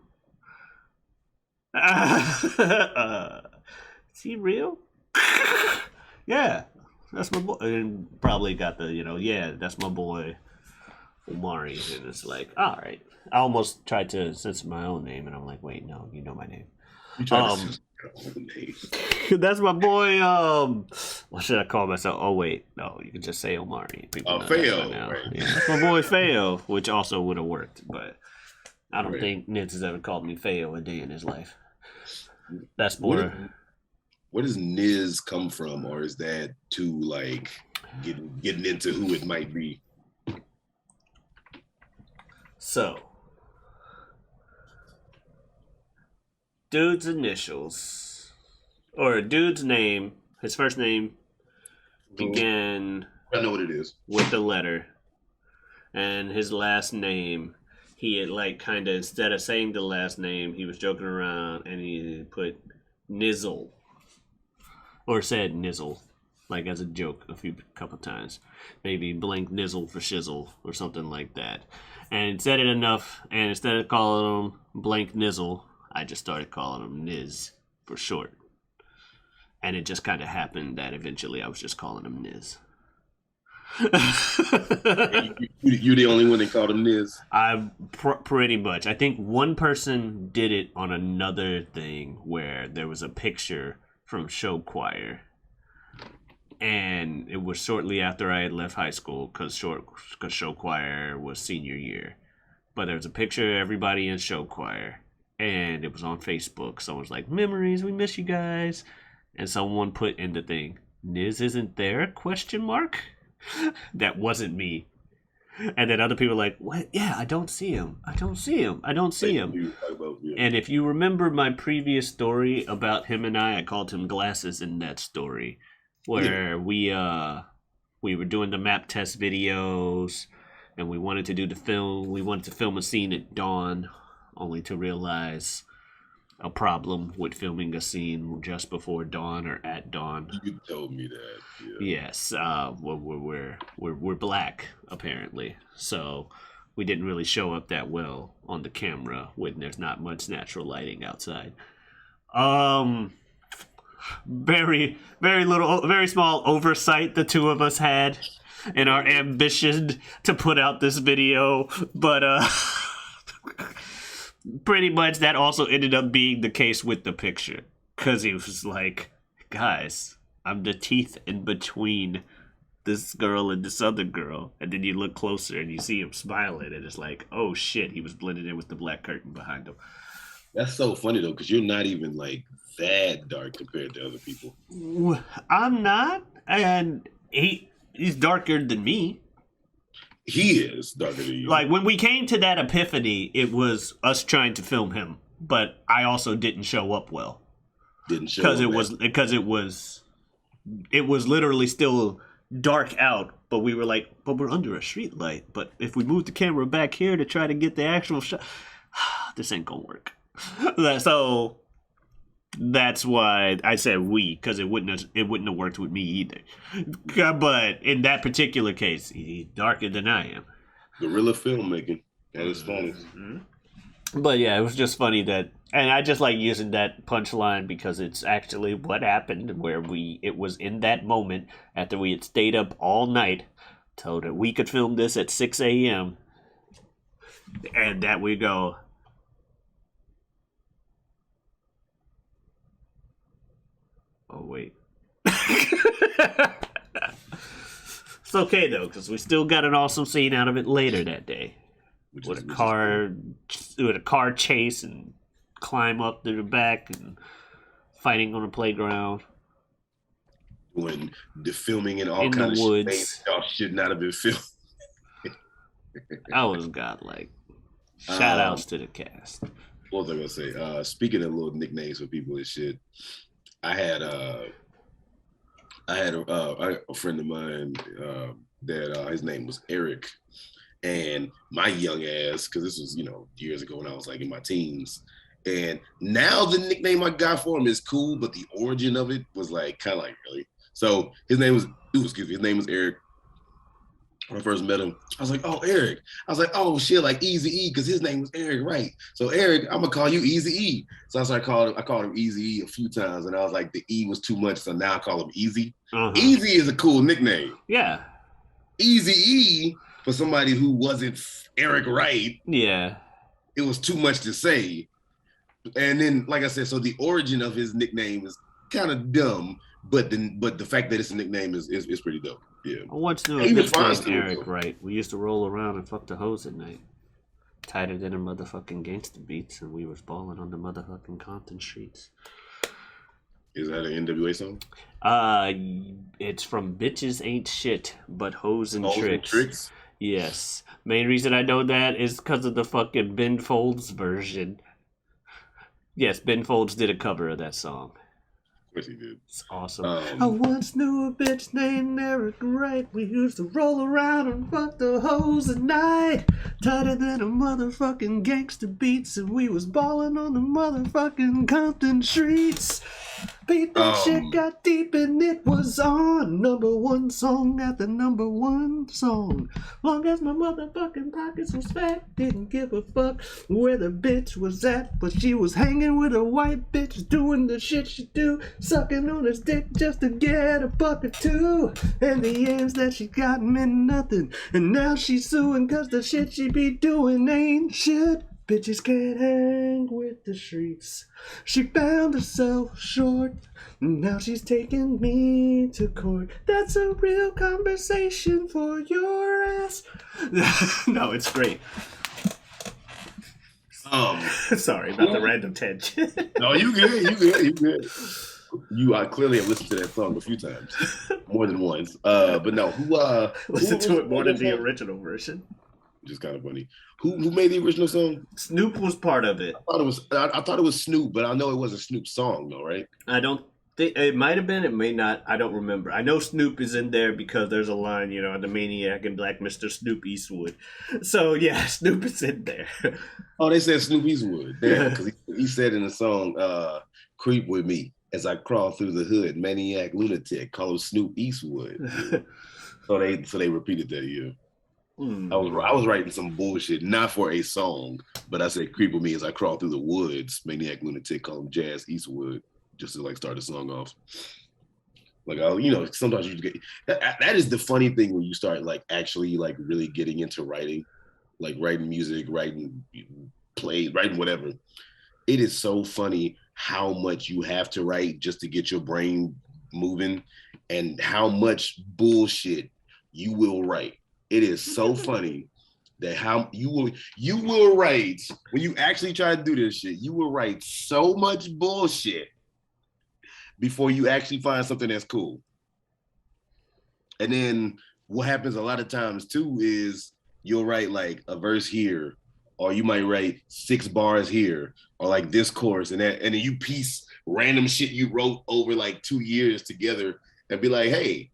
Is he real? Yeah, that's my boy. And probably got the, that's my boy, Omari. And it's like, all right. I almost tried to censor my own name, and I'm like, wait, no, you know my name. You tried to censor your own name. That's my boy, what should I call myself? Oh, wait, no, you can just say Omari. Feo. Right. Yeah, that's my boy, Feo, which also would have worked, but I don't think Nitz has ever called me Feo a day in his life. That's more... Where does Niz come from, or is that too like getting into who it might be? So, dude's initials, or dude's name, his first name began. I know what it is. With the letter, and his last name, he had like kind of instead of saying the last name, he was joking around and he put Nizzle. Or said nizzle, like as a joke couple times. Maybe blank nizzle for shizzle or something like that. And said it enough, and instead of calling him blank nizzle, I just started calling him Niz for short. And it just kind of happened that eventually I was just calling him Niz. You're the only one that called him Niz? Pretty much. I think one person did it on another thing where there was a picture from show choir, and it was shortly after I had left high school because show choir was senior year. But there was a picture of everybody in show choir, and it was on Facebook. Someone's like, memories, we miss you guys. And someone put in the thing, Niz isn't there, ? That wasn't me. And then other people were like, what? Yeah, I don't see him. And if you remember my previous story about him and I called him Glasses in that story, where we were doing the map test videos, and we wanted to do the film. We wanted to film a scene at dawn, only to realize a problem with filming a scene just before dawn or at dawn. You told me that. Yeah. Yes, we're black apparently, so we didn't really show up that well on the camera when there's not much natural lighting outside. Very little, very small oversight the two of us had in our ambition to put out this video, but pretty much that also ended up being the case with the picture. because he was like, guys, I'm the teeth in between this girl and this other girl. And then you look closer and you see him smiling, and it's like, oh shit, he was blended in with the black curtain behind him. That's so funny though, because you're not even like that dark compared to other people. I'm not, and he's darker than me. He is darker than you. Like when we came to that epiphany, it was us trying to film him, but I also didn't show up well. Didn't show because it was literally still dark out, but we were like, but we're under a street light. But if we move the camera back here to try to get the actual shot, this ain't gonna work. So that's why I said we, because it wouldn't have worked with me either. But in that particular case, he's darker than I am. Guerrilla filmmaking at its finest. But yeah, it was just funny that, and I just like using that punchline because it's actually what happened. Where it was in that moment after we had stayed up all night, told that we could film this at 6 a.m. and that we go. Oh, wait. It's okay, though, because we still got an awesome scene out of it later that day. With a car chase and climb up to the back and fighting on the playground. When the filming and all in kind the of woods. shit y'all should not have been filmed. I was godlike. Shout outs to the cast. What was I gonna say? Speaking of little nicknames for people and shit, I had a friend of mine that his name was Eric, and my young ass, because this was years ago when I was like in my teens, and now the nickname I got for him is cool, but the origin of it was like kind of like really. So his name was Eric. When I first met him, I was like, oh, Eric. I was like, oh, shit, like Easy-E, because his name was Eric, right? So, Eric, I'm going to call you Easy-E. So I called him Easy-E a few times, and I was like, the E was too much, so now I call him Easy. Uh-huh. Easy is a cool nickname. Yeah. Easy-E, for somebody who wasn't Eric Wright, yeah, it was too much to say. And then, like I said, so the origin of his nickname is kind of dumb, but the fact that it's a nickname is pretty dope. Yeah. I once knew a bitch named Eric Wright. We used to roll around and fuck the hoes at night. Tighter than a motherfucking gangster beats, and we was balling on the motherfucking Compton streets. Is that an NWA song? It's from Bitches Ain't Shit, but Hoes and Tricks. And Tricks. Yes. Main reason I know that is because of the fucking Ben Folds version. Yes, Ben Folds did a cover of that song. He did. It's awesome. I once knew a bitch named Eric Wright. We used to roll around and fuck the hoes at night. Tighter than a motherfucking gangster beats, and we was balling on the motherfucking Compton streets. Beat that shit got deep and it was on. Number one song after number one song. Long as my motherfucking pockets was fat, didn't give a fuck where the bitch was at. But she was hanging with a white bitch, doing the shit she do, sucking on his dick just to get a buck or two. And the ends that she got meant nothing, and now she's suing cause the shit she be doing ain't shit. Bitches can't hang with the streets. She found herself short. Now she's taking me to court. That's a real conversation for your ass. No, it's great. Sorry about the random tangent. No, you good. You clearly have listened to that song a few times, more than once. But no, listen to it more than the original version. Which is kind of funny. Who made the original song? Snoop was part of it. I thought it was Snoop, but I know it was a Snoop song though, right? I don't think it might have been. It may not. I don't remember. I know Snoop is in there because there's a line, the Maniac and Black Mr. Snoop Eastwood. So yeah, Snoop is in there. Oh, they said Snoop Eastwood. Yeah, because he said in the song, "Creep with me as I crawl through the hood, maniac, lunatic, call him Snoop Eastwood." Yeah. So they repeated that. Yeah. I was writing some bullshit, not for a song, but I said "creep with me as I crawl through the woods, maniac, lunatic, call him Jazz Eastwood," just to like start the song off. Like sometimes you get that is the funny thing when you start like actually like really getting into writing, like writing music, writing plays, writing whatever. it is so funny how much you have to write just to get your brain moving and how much bullshit you will write. It is so funny that how you will write when you actually try to do this shit, you will write so much bullshit before you actually find something that's cool. And then what happens a lot of times too is you'll write like a verse here, or you might write 6 bars here, or like this chorus and that, and then you piece random shit you wrote over like 2 years together and be like, hey,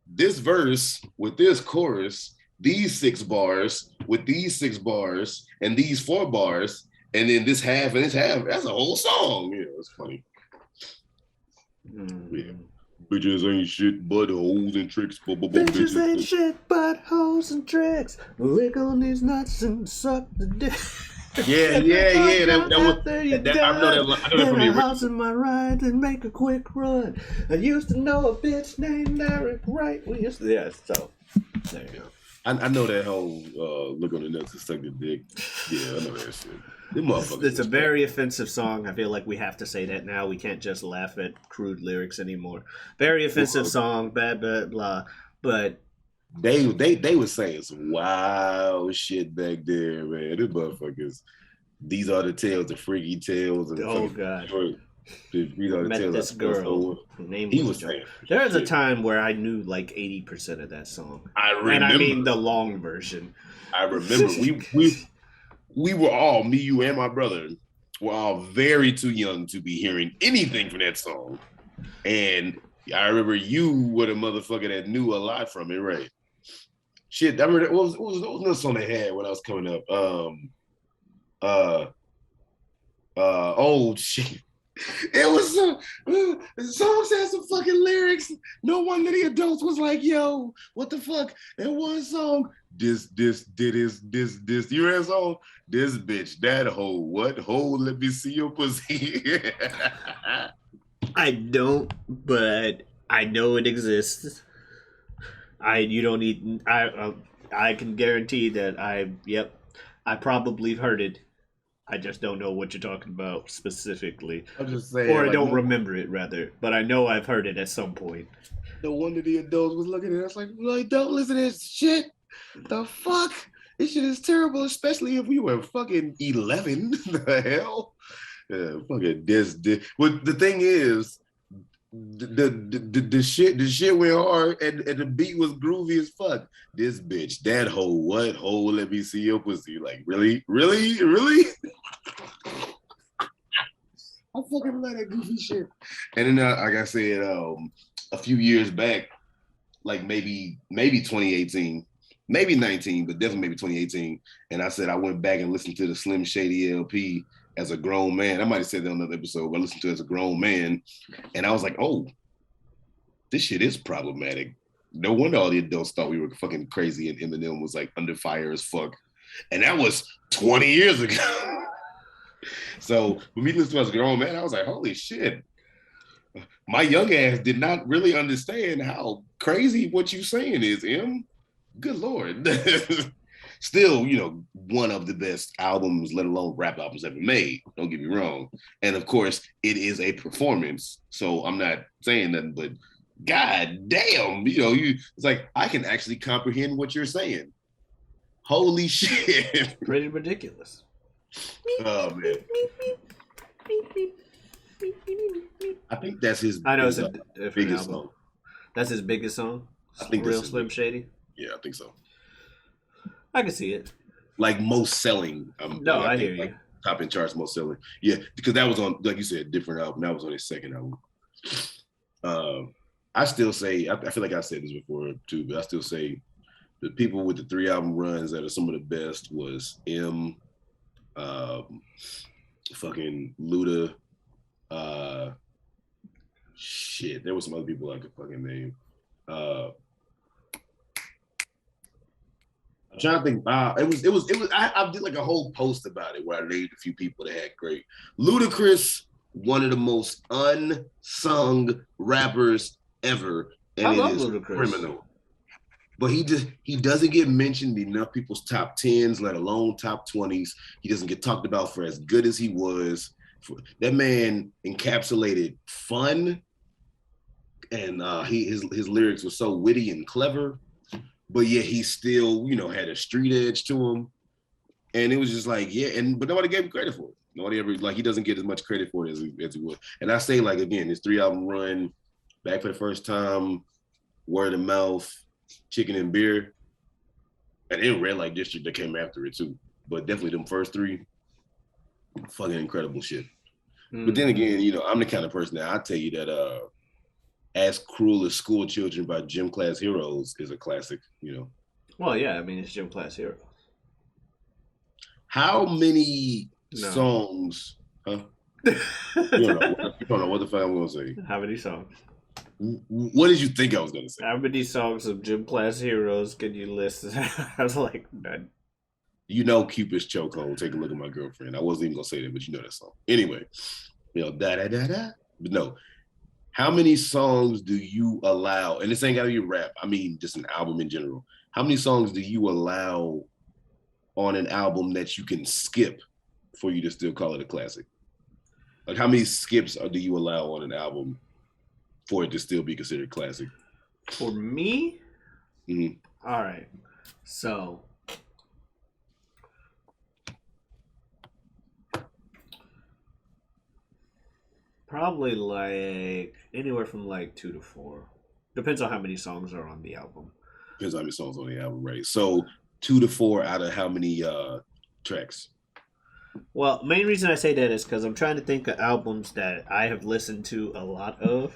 this verse with this chorus, these 6 bars with these 6 bars and these 4 bars, and then this half and this half, that's a whole song. Yeah, it's funny. Yeah. Bitches ain't shit but hoes and tricks. Bitches ain't shit but hoes and tricks. Lick on these nuts and suck the dick. Yeah. That was. I know that from the house in my ride and make a quick run. I used to know a bitch named Eric Wright. Yeah, so there you go. I know that whole look on the nuts and suck the dick. Yeah, I know that shit. It's a very offensive song. I feel like we have to say that now. We can't just laugh at crude lyrics anymore. Very offensive song, bad, blah. But they were saying some wild shit back there, man. These motherfuckers. These are the tales, the freaky tales. And oh god. These are the met tales this girl. He was saying. There was a time where I knew like 80% of that song. I remember. And I mean the long version. I remember we were all, me, you, and my brother, were all very too young to be hearing anything from that song. And I remember you were the motherfucker that knew a lot from it, right? Shit, I remember what was another song they had when I was coming up? Oh shit. It was the songs had some fucking lyrics. No wonder the adults was like, yo, what the fuck? And one song, this. You hear that song? This bitch, that hoe, what hoe? Let me see your pussy. I don't, but I know it exists. You don't need. I can guarantee that I probably heard it. I just don't know what you're talking about specifically. I'm just saying. Or I don't remember it, rather. But I know I've heard it at some point. No wonder the adults was looking at us like, don't listen to this shit. The fuck? This shit is terrible, especially if we were fucking 11. The hell? Yeah, fucking this. Well, the thing is, the shit went hard and the beat was groovy as fuck. This bitch, that hoe, what hoe? Let me see your pussy. Like, really? I fucking love that goofy shit. And then, like I said, a few years back, like maybe 2018, maybe 19, but definitely maybe 2018. And I said I went back and listened to the Slim Shady LP as a grown man. I might have said that on another episode, but I listened to it as a grown man. And I was like, oh, this shit is problematic. No wonder all the adults thought we were fucking crazy and Eminem was like under fire as fuck. And that was 20 years ago. So when we listened to it as a grown man, I was like, holy shit. My young ass did not really understand how crazy what you saying is, Em. Good Lord. Still, one of the best albums, let alone rap albums ever made. Don't get me wrong. And of course, it is a performance. So I'm not saying nothing, but god damn, it's like, I can actually comprehend what you're saying. Holy shit. Pretty ridiculous. Oh, man. I think that's his it's a different biggest album. song. That's his biggest song? I think Real Slim Shady? Yeah, I think so. I can see it. Like most selling. I hear you. Top in charts, most selling. Yeah, because that was on, like you said, a different album. That was on his second album. I still say, I feel like I said this before too, but I still say the people with the 3 album runs that are some of the best was M, fucking Luda, shit, there was some other people I could fucking name. I'm trying to think. It was. I did like a whole post about it where I named a few people that had great. Ludacris, one of the most unsung rappers ever, and I love it is Ludacris. criminal. But he doesn't get mentioned in enough people's top 10s, let alone top 20s. He doesn't get talked about for as good as he was. That man encapsulated fun, and his lyrics were so witty and clever, but yet he still, had a street edge to him. And it was just like, but nobody gave him credit for it. Nobody ever, he doesn't get as much credit for it as he would. And I say, again, his 3-album run, Back for the First Time, Word of Mouth, Chicken and Beer, and then Red Light District that came after it too. But definitely them first 3, fucking incredible shit. Mm-hmm. But then again, I'm the kind of person that I tell you that As Cruel as School Children by Gym Class Heroes is a classic, Well, yeah, I mean, it's Gym Class Heroes. How many songs, huh? You don't know what the fuck I'm going to say. How many songs? What did you think I was going to say? How many songs of Gym Class Heroes can you list? I was like, none. Cupid's Chokehold, Take a Look at My Girlfriend. I wasn't even going to say that, but you know that song. Anyway, da-da-da-da. But no. How many songs do you allow, and this ain't got to be rap, I mean just an album in general. How many songs do you allow on an album that you can skip for you to still call it a classic? Like how many skips do you allow on an album for it to still be considered classic? For me? Mm-hmm. All right. So probably anywhere from 2 to 4. Depends on how many songs are on the album. Depends on how many songs on the album, right? So 2 to 4 out of how many tracks? Well, main reason I say that is because I'm trying to think of albums that I have listened to a lot of,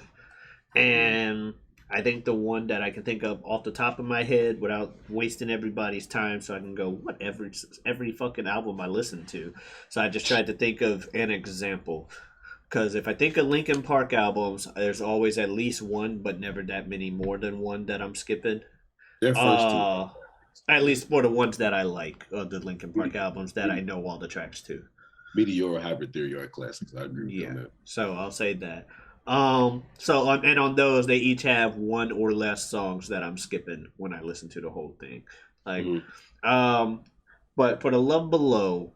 and I think the one that I can think of off the top of my head without wasting everybody's time, so I can go every fucking album I listen to. So I just tried to think of an example. Because if I think of Linkin Park albums, there's always at least one, but never that many more than one that I'm skipping. Their first 2. At least for the ones that I like, the Linkin Park albums that I know all the tracks to. Meteor, Hybrid Theory are classics. I agree with you on that. So I'll say that. On those, they each have one or less songs that I'm skipping when I listen to the whole thing. But for the Love Below,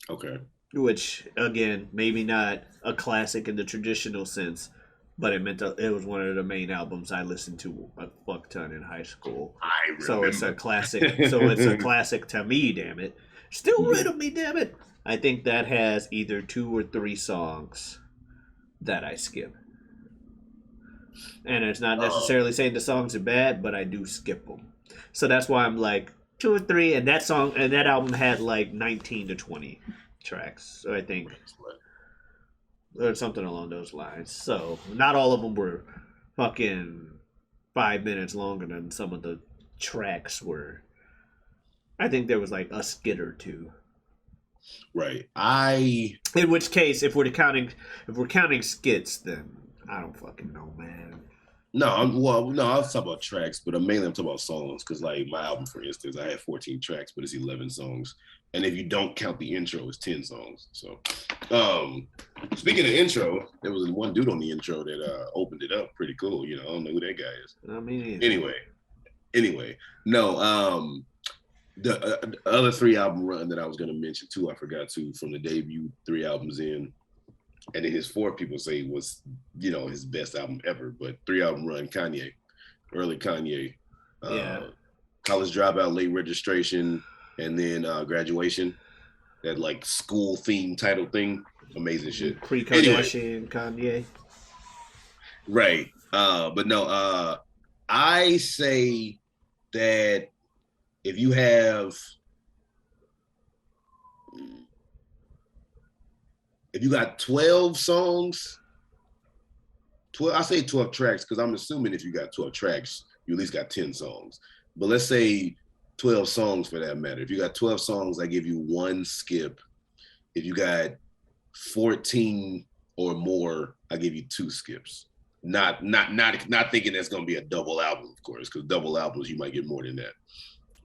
okay, which again maybe not a classic in the traditional sense, but it was one of the main albums I listened to a fuck ton in high school. So it's a classic. So it's a classic to me. Damn it, still rid of me. Damn it. I think that has either 2 or 3 songs that I skip. And it's not necessarily saying the songs are bad, but I do skip them. So that's why I'm 2 or 3, and that album had 19 to 20 tracks. So I think or something along those lines. So not all of them were fucking 5 minutes longer than some of the tracks were. I think there was a skit or 2. Right. In which case, if we're counting skits, then I don't fucking know, man. No, I was talking about tracks, but mainly I'm talking about songs. Because my album, for instance, I had 14 tracks, but it's 11 songs, and if you don't count the intro, it's 10 songs. So, speaking of intro, there was one dude on the intro that opened it up. Pretty cool. I don't know who that guy is. I mean, anyway, no. The other 3 album run that I was going to mention too, I forgot to, from the debut 3 albums in, and then his 4 people say was, his best album ever, but 3 album run, early Kanye, College Dropout, Late Registration, and then Graduation, that school theme title thing, amazing shit. Pre-Kardashian Kanye. Right, but no, I say that if you got 12 songs, I say 12 tracks because I'm assuming if you got 12 tracks, you at least got 10 songs. But let's say 12 songs for that matter. If you got 12 songs, I give you 1 skip. If you got 14 or more, I give you 2 skips. Not thinking that's gonna be a double album, of course, because double albums you might get more than that.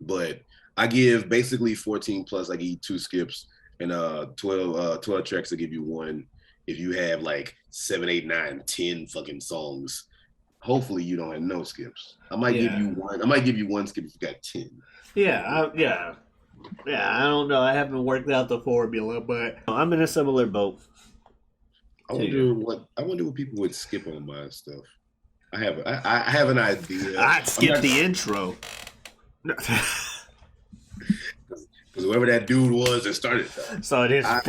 But I give basically 14 plus, I give you 2 skips, and 12 tracks, I give you 1. If you have 7, 8, 9, 10 fucking songs, hopefully you don't have no skips. I might give you 1. I might give you 1 skip if you got 10. Yeah. Yeah, I don't know. I haven't worked out the formula, but I'm in a similar boat I to you. wonder what people would skip on my stuff. I have an idea. I'd I'm skip not the intro. because whoever that dude was that started that. So it is I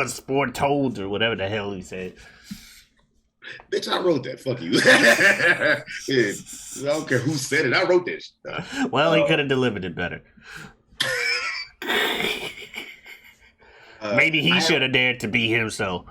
sport told or whatever the hell he said. Bitch, I wrote that. Fuck you. Yeah, I don't care who said it. I wrote that shit. Well, he could have delivered it better. Maybe he should have dared to be himself.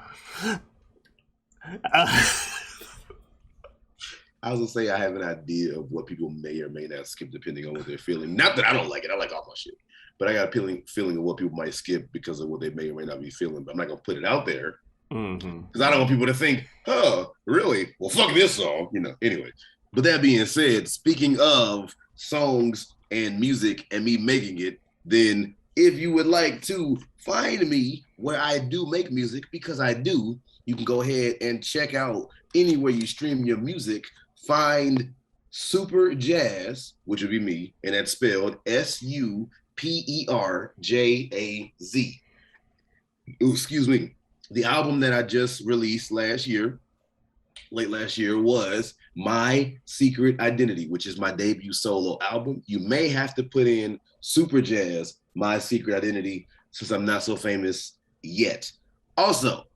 I was gonna say I have an idea of what people may or may not skip depending on what they're feeling. Not that I don't like it. I like all my shit. But I got a feeling of what people might skip because of what they may or may not be feeling. But I'm not gonna put it out there. Because I don't want people to think, oh, really? Well, fuck this song, Anyway, but that being said, speaking of songs and music and me making it, then if you would like to find me where I do make music, because I do, you can go ahead and check out anywhere you stream your music. Find Superjaz, which would be me, and that's spelled Superjaz. Excuse me. The album that I just released late last year, was My Secret Identity, which is my debut solo album. You may have to put in Superjaz, My Secret Identity, since I'm not so famous yet. Also,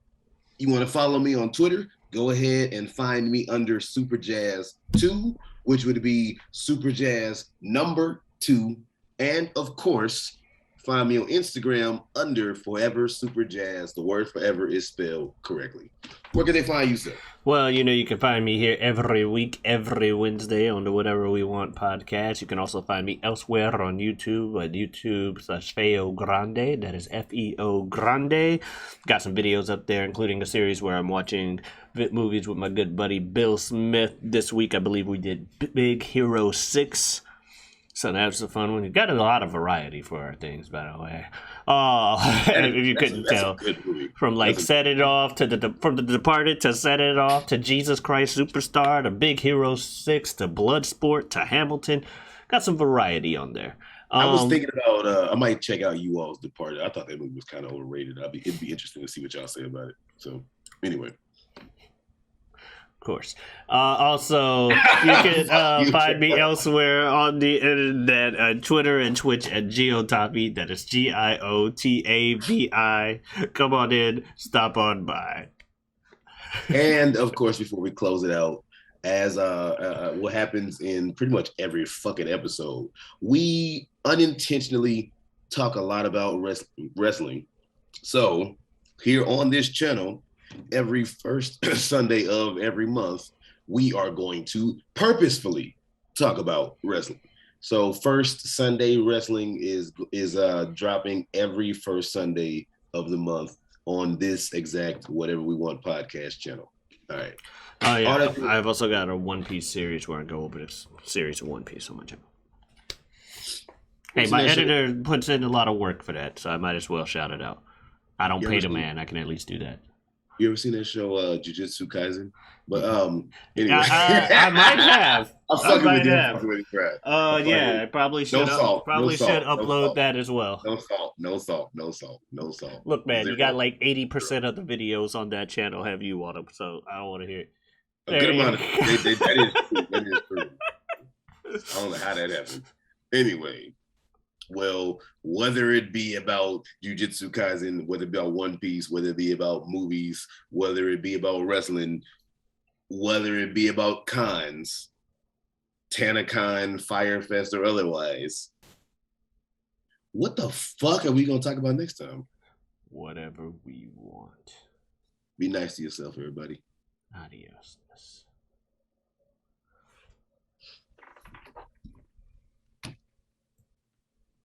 you want to follow me on Twitter? Go ahead and find me under Superjaz2, which would be Superjaz number 2. And of course, find me on Instagram under Forever Superjaz. The word forever is spelled correctly. Where can they find you, sir? Well, you can find me here every week, every Wednesday on the Whatever We Want podcast. You can also find me elsewhere on YouTube at YouTube/feogrande. That is FEO-grande. Got some videos up there, including a series where I'm watching movies with my good buddy Bill Smith. This week, I believe we did Big Hero 6. So that was a fun one. You got a lot of variety for our things, by the way. If you couldn't tell, from like Set It Off to from The Departed to Set It Off to Jesus Christ Superstar to Big Hero 6 to Bloodsport to Hamilton, got some variety on there. I was thinking about I might check out You All's Departed. I thought that movie was kind of overrated. It'd be interesting to see what y'all say about it. So anyway. Course. Also, you can find me elsewhere on the internet, Twitter and Twitch at Geotavi. That is GIOTAVI. Come on in, stop on by. And of course, before we close it out, as what happens in pretty much every fucking episode, we unintentionally talk a lot about wrestling. So here on this channel, every first Sunday of every month, we are going to purposefully talk about wrestling. So first Sunday wrestling is dropping every first Sunday of the month on this exact Whatever We Want podcast channel. All right. Oh yeah, I've also got a One Piece series where I go over this series of One Piece on my channel. Hey, my editor puts in a lot of work for that, so I might as well shout it out. I don't pay the man. I can at least do that. You ever seen that show, Jujutsu Kaisen? But anyway, I might have. I might have. Yeah, I probably should. Should upload that as well. No salt. Look, man, you got like 80% of the videos on that channel have you on them, so I don't want to hear it. A good amount of that is true. I don't know how that happened. Anyway. Well, whether it be about Jujutsu Kaisen, whether it be about One Piece, whether it be about movies, whether it be about wrestling, whether it be about cons, TanaCon, Firefest, or otherwise, what the fuck are we going to talk about next time? Whatever we want. Be nice to yourself, everybody. Adios.